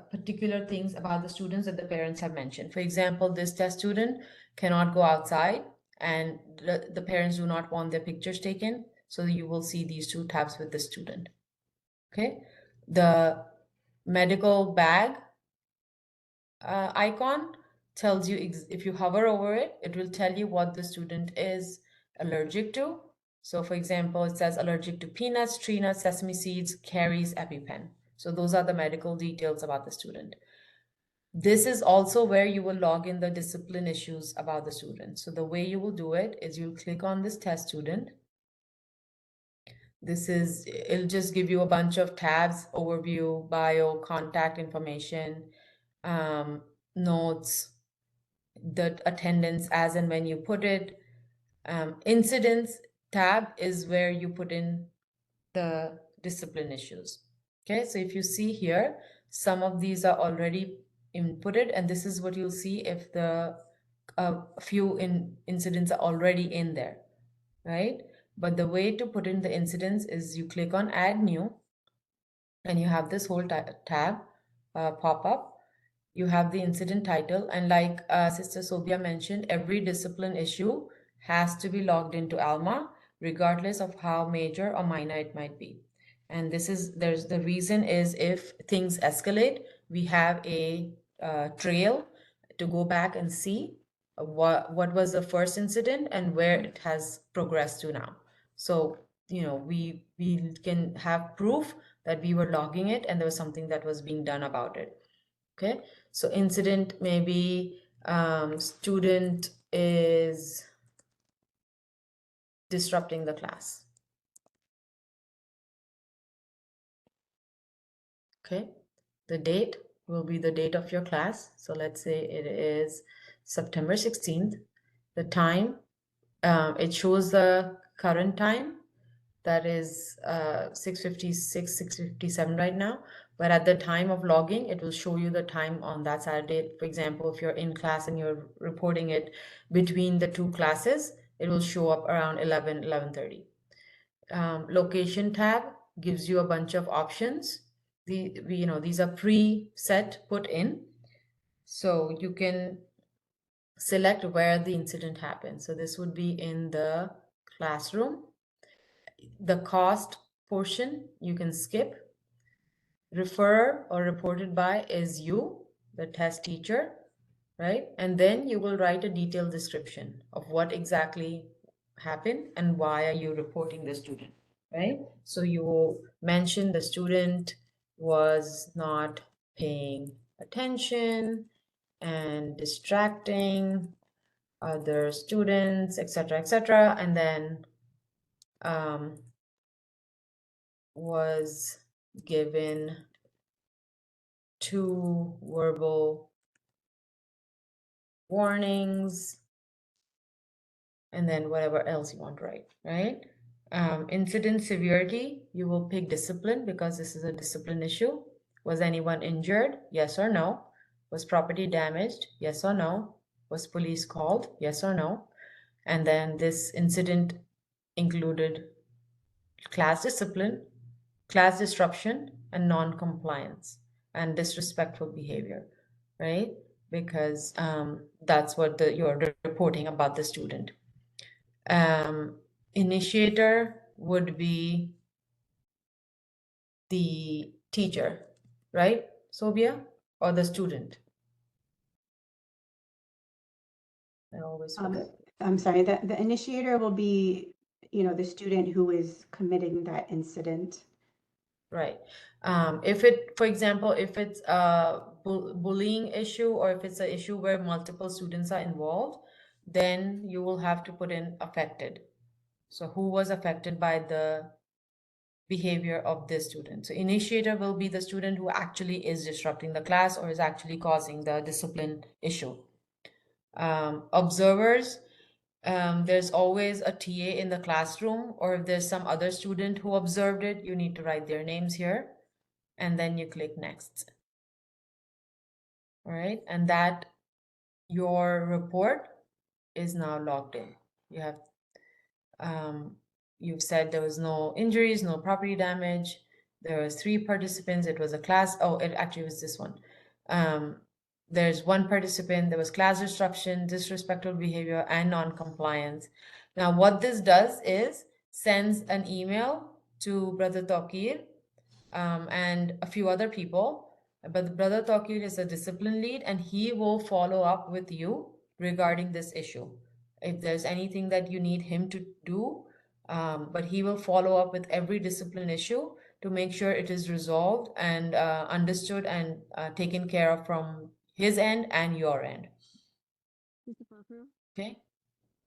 Speaker 2: particular things about the students that the parents have mentioned. For example, this test student cannot go outside and the parents do not want their pictures taken. So you will see these 2 tabs with the student. Okay. The medical bag icon tells you if you hover over it, it will tell you what the student is allergic to. So for example, it says allergic to peanuts, tree nuts, sesame seeds, caries, EpiPen. So those are the medical details about the student. This is also where you will log in the discipline issues about the student. So the way you will do it is you'll click on this test student. It'll just give you a bunch of tabs: overview, bio, contact information, notes, the attendance as and when you put it. Incidents tab is where you put in the discipline issues. Okay, so if you see here, some of these are already inputted, and this is what you'll see if the few incidents are already in there, right? But the way to put in the incidents is you click on add new, and you have this whole tab pop up. You have the incident title, and like Sister Sobia mentioned, every discipline issue has to be logged into ALMA, regardless of how major or minor it might be. And the reason is if things escalate, we have a trail to go back and see what was the first incident and where it has progressed to now. So, we can have proof that we were logging it and there was something that was being done about it. Okay, so incident maybe student is disrupting the class. Okay, the date will be the date of your class. So let's say it is September 16th. The time, it shows the current time, that is 6:56, 6:57 right now. But at the time of logging, it will show you the time on that Saturday. For example, if you're in class and you're reporting it between the two classes, it will show up around 11:30. Location tab gives you a bunch of options. These are preset put in, so you can select where the incident happened. So this would be in the classroom. The cost portion you can skip. Refer or reported by is you, the test teacher, right? And then you will write a detailed description of what exactly happened and why are you reporting the student, right? So you will mention the student was not paying attention and distracting other students, etc., etc., and then was given 2 verbal warnings, and then whatever else you want to write, right? Incident severity, you will pick discipline because this is a discipline issue. Was anyone injured? Yes or no. Was property damaged? Yes or no. Was police called? Yes or no. And then this incident included class discipline, class disruption, and non-compliance and disrespectful behavior, right? Because that's what you're reporting about the student. Initiator would be the teacher, right, Sobia, or the student? I always forget.
Speaker 3: I'm sorry, the initiator will be, the student who is committing that incident.
Speaker 2: Right. For example, if it's a bullying issue or if it's an issue where multiple students are involved, then you will have to put in affected. So who was affected by the behavior of this student? So initiator will be the student who actually is disrupting the class or is actually causing the discipline issue. Observers, there's always a TA in the classroom, or if there's some other student who observed it, you need to write their names here, and then you click next. All right, and that your report is now logged in. You have you've said there was no injuries, no property damage. There was 3 participants. It was a class. Oh, it actually was this one. There's 1 participant. There was class disruption, disrespectful behavior, and non-compliance. Now, what this does is sends an email to Brother Tokir and a few other people But Brother Tawqir is a discipline lead and he will follow up with you regarding this issue. If there's anything that you need him to do, but he will follow up with every discipline issue to make sure it is resolved and understood and taken care of from his end and your end.
Speaker 4: Mr. Parker,
Speaker 2: Okay?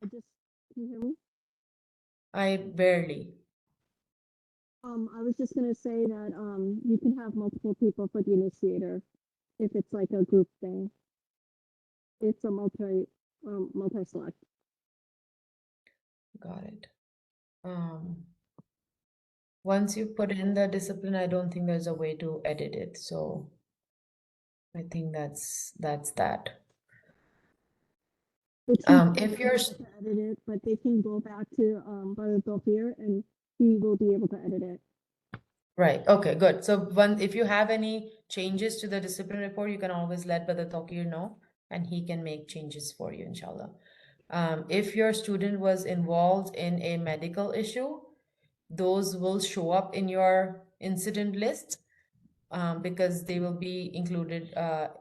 Speaker 4: can you hear me?
Speaker 2: I barely.
Speaker 4: I was just gonna say that you can have multiple people for the initiator if it's like a group thing. It's a multi-select.
Speaker 2: Got it. Once you put in the discipline, I don't think there's a way to edit it. So I think that's that. If you're
Speaker 4: to edit it, but they can go back to Brother Tawqir and he will be able to edit it.
Speaker 2: right, okay, good. So if you have any changes to the discipline report, you can always let Brother Tawqir know and he can make changes for you, inshallah. If your student was involved in a medical issue, those will show up in your incident list because they will be included,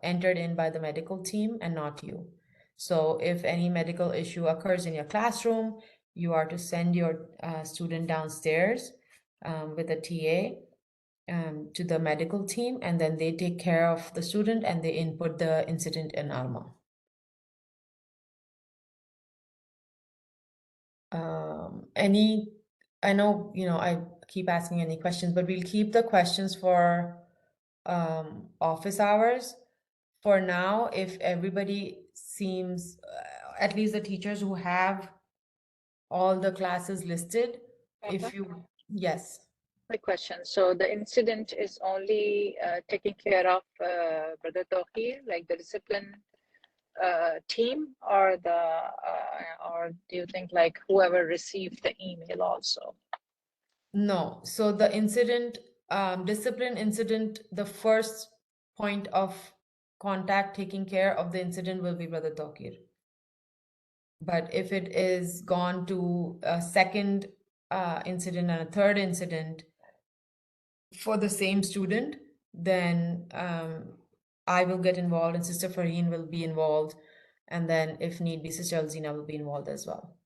Speaker 2: entered in by the medical team and not you. So if any medical issue occurs in your classroom, you are to send your student downstairs with a TA to the medical team, and then they take care of the student and they input the incident in ALMA. I know, I keep asking any questions, but we'll keep the questions for office hours. For now, if everybody seems, at least the teachers who have all the classes listed, if you, yes.
Speaker 7: Quick question. So the incident is only taken care of Brother Tawqir, like the discipline team, or or do you think like whoever received the email also?
Speaker 2: No. So the incident, discipline incident, the first point of contact taking care of the incident will be Brother Tawqir. But if it is gone to a second incident and a third incident for the same student, then I will get involved and Sister Farheen will be involved. And then if need be, Sister Alzina will be involved as well.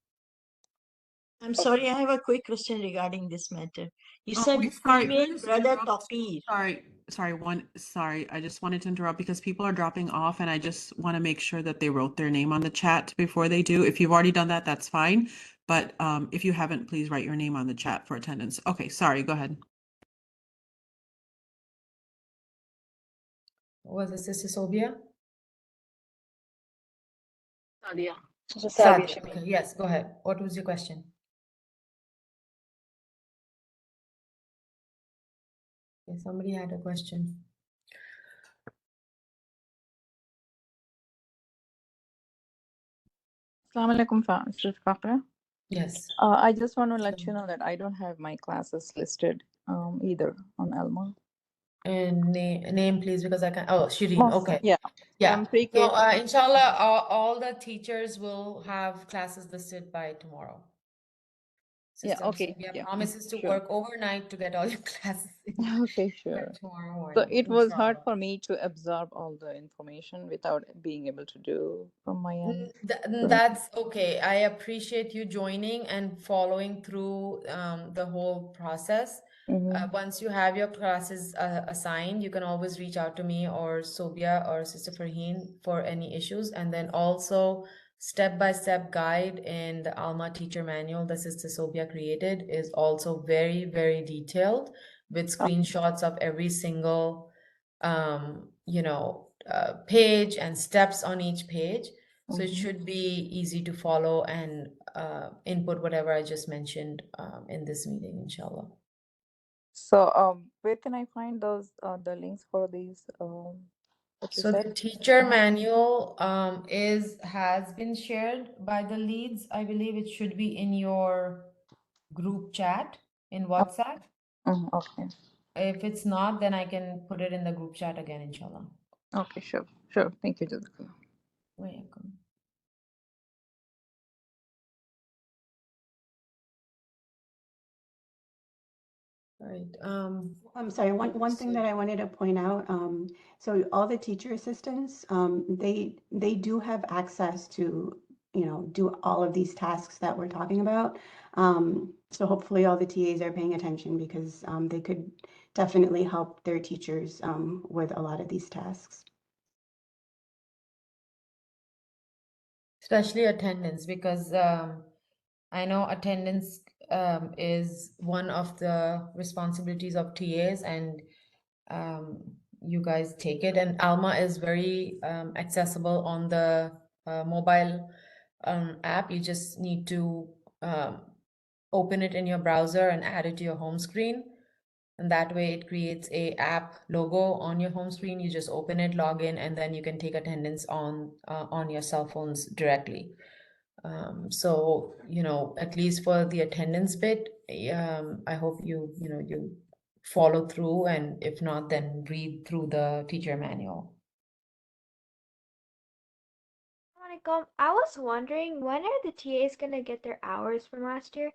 Speaker 5: I'm sorry, I have a quick question regarding this matter. You
Speaker 11: Oh,
Speaker 5: said
Speaker 11: sorry,
Speaker 5: email
Speaker 11: just
Speaker 5: Brother
Speaker 11: interrupt.
Speaker 5: Tawqir.
Speaker 11: Sorry, I just wanted to interrupt because people are dropping off and I just want to make sure that they wrote their name on the chat before they do. If you've already done that, that's fine. But if you haven't, please write your name on the chat for attendance. Okay, sorry, go ahead.
Speaker 2: Was it Sister Sobia?
Speaker 7: Sadia.
Speaker 2: Sadia. Okay, yes, go ahead. What was your question? Okay, somebody had a question.
Speaker 12: Assalamu alaikum, Mr. Fakra.
Speaker 2: Yes.
Speaker 12: I just want to let you know that I don't have my classes listed either on ALMA.
Speaker 2: And name please, because I can. Oh, Shireen. Okay.
Speaker 12: Yeah.
Speaker 2: Yeah.
Speaker 12: Pre-K.
Speaker 2: No, inshallah, all the teachers will have classes listed by tomorrow.
Speaker 12: Yeah. Okay.
Speaker 2: Sophia
Speaker 12: Yeah.
Speaker 2: promises to
Speaker 12: Sure.
Speaker 2: work overnight to get all your classes
Speaker 12: Okay. Sure.
Speaker 2: tomorrow morning.
Speaker 12: So it was hard
Speaker 2: Inshallah.
Speaker 12: for me to absorb all the information without being able to do from my end.
Speaker 2: That's okay. I appreciate you joining and following through the whole process. Once you have your classes assigned, you can always reach out to me or Sobia or Sister Farheen for any issues. And then also step-by-step guide in the ALMA teacher manual that Sister Sobia created is also very, very detailed with screenshots of every single page and steps on each page. So it should be easy to follow and input whatever I just mentioned in this meeting, inshallah.
Speaker 12: So where can I find those the links for these? What you
Speaker 2: So
Speaker 12: said?
Speaker 2: the teacher manual has been shared by the leads. I believe it should be in your group chat in WhatsApp.
Speaker 12: Okay.
Speaker 2: If it's not, then I can put it in the group chat again, inshallah.
Speaker 12: Okay, sure. Sure. Thank you, Jazakallah.
Speaker 2: Welcome. All right.
Speaker 3: I'm sorry, one thing that I wanted to point out, so all the teacher assistants, they do have access to, do all of these tasks that we're talking about. So hopefully all the TAs are paying attention because they could definitely help their teachers with a lot of these tasks.
Speaker 2: Especially attendance, because I know attendance is one of the responsibilities of TAs, and you guys take it. And ALMA is very accessible on the mobile app. You just need to open it in your browser and add it to your home screen. And that way it creates a app logo on your home screen. You just open it, log in, and then you can take attendance on your cell phones directly. So, at least for the attendance bit, I hope you follow through, and if not, then read through the teacher manual.
Speaker 13: I was wondering, when are the TAs going to get their hours from last year?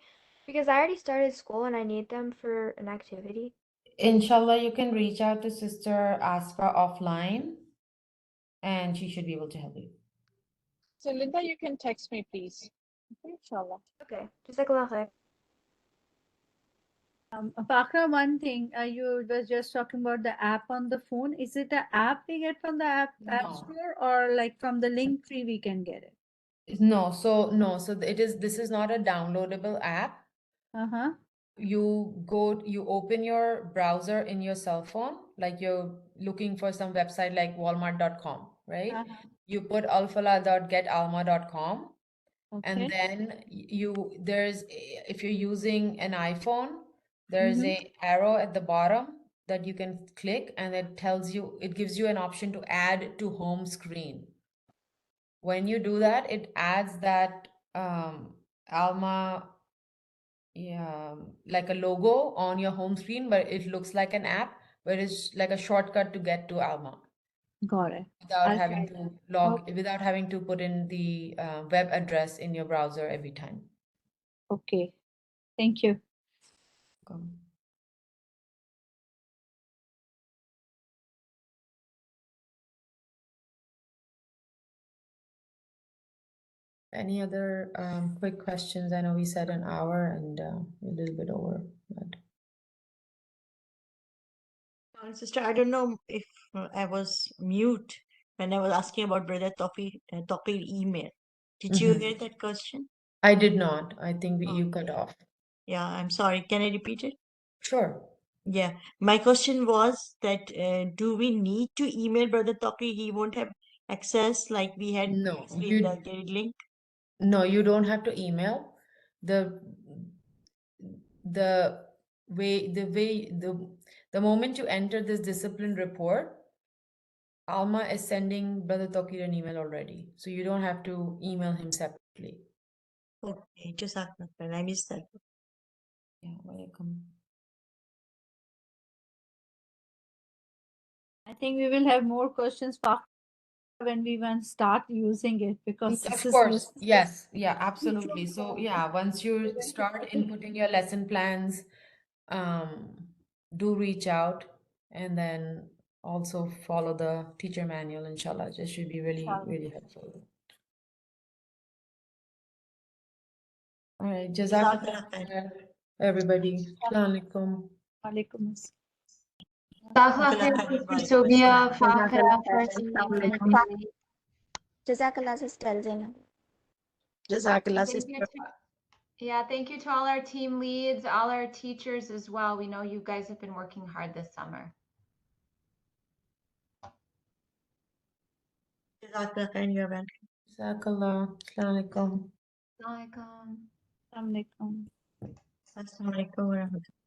Speaker 13: Because I already started school and I need them for an activity.
Speaker 2: Inshallah, you can reach out to Sister Aspa offline, and she should be able to help you.
Speaker 7: So Linda, you can text me, please. Okay, inshallah.
Speaker 13: Okay. Jazakallah khair.
Speaker 8: Fakra, one thing, you was just talking about the app on the phone. Is it an app we get from the app
Speaker 2: No.
Speaker 8: store, or like from the link tree we can get it?
Speaker 2: No, so this is not a downloadable app.
Speaker 8: Uh-huh.
Speaker 2: You open your browser in your cell phone, like you're looking for some website like walmart.com, right?
Speaker 8: Uh-huh.
Speaker 2: You put alfalah.getalma.com, and
Speaker 8: Okay.
Speaker 2: then if you're using an iPhone, there's
Speaker 8: Mhm.
Speaker 2: a arrow at the bottom that you can click, and it gives you an option to add to home screen. When you do that, it adds that ALMA, like a logo on your home screen, but it looks like an app, but it's like a shortcut to get to ALMA
Speaker 8: Got it.
Speaker 2: without
Speaker 8: I'll
Speaker 2: having
Speaker 8: try
Speaker 2: to
Speaker 8: that.
Speaker 2: without having to put in the web address in your browser every time.
Speaker 8: Okay. Thank you.
Speaker 2: Welcome. Any other quick questions? I know we said an hour and a little bit over, but
Speaker 5: Sister, I don't know if I was mute when I was asking about Brother Tawqir email. Did you hear that question?
Speaker 2: I did not. I think you cut off.
Speaker 5: Yeah, I'm sorry. Can I repeat it?
Speaker 2: Sure.
Speaker 5: Yeah, my question was that do we need to email Brother Tawqir? He won't have access like we had
Speaker 2: No,
Speaker 5: previously in the direct link.
Speaker 2: No, you don't have to email. The moment you enter this discipline report, ALMA is sending Brother Tawqir an email already. So you don't have to email him separately.
Speaker 5: Okay, Jazakallah. I missed that.
Speaker 2: Yeah, welcome.
Speaker 8: I think we will have more questions when we start using it, because
Speaker 2: Of
Speaker 8: this
Speaker 2: course,
Speaker 8: is
Speaker 2: yes, yeah, absolutely. So yeah, once you start inputting your lesson plans, do reach out, and then also follow the teacher manual, inshallah. It should be really, really helpful. All right, Jazakallah khair, everybody. Assalamu alaikum.
Speaker 8: Alaikum.
Speaker 1: Jazakallah khair, Sister Sobia, Fakra,
Speaker 13: Jazakallah, Sister Alzina.
Speaker 12: Jazakallah,
Speaker 1: Thank you
Speaker 12: sister.
Speaker 1: thank you to all our team leads, all our teachers as well. We know you guys have been working hard this summer.
Speaker 5: Jazakallah khair, you're welcome.
Speaker 2: Jazakallah. Assalamu alaikum.
Speaker 1: Assalamu alaikum.
Speaker 8: Assalamu alaikum.
Speaker 5: Assalamu alaikum wa rahmatullah.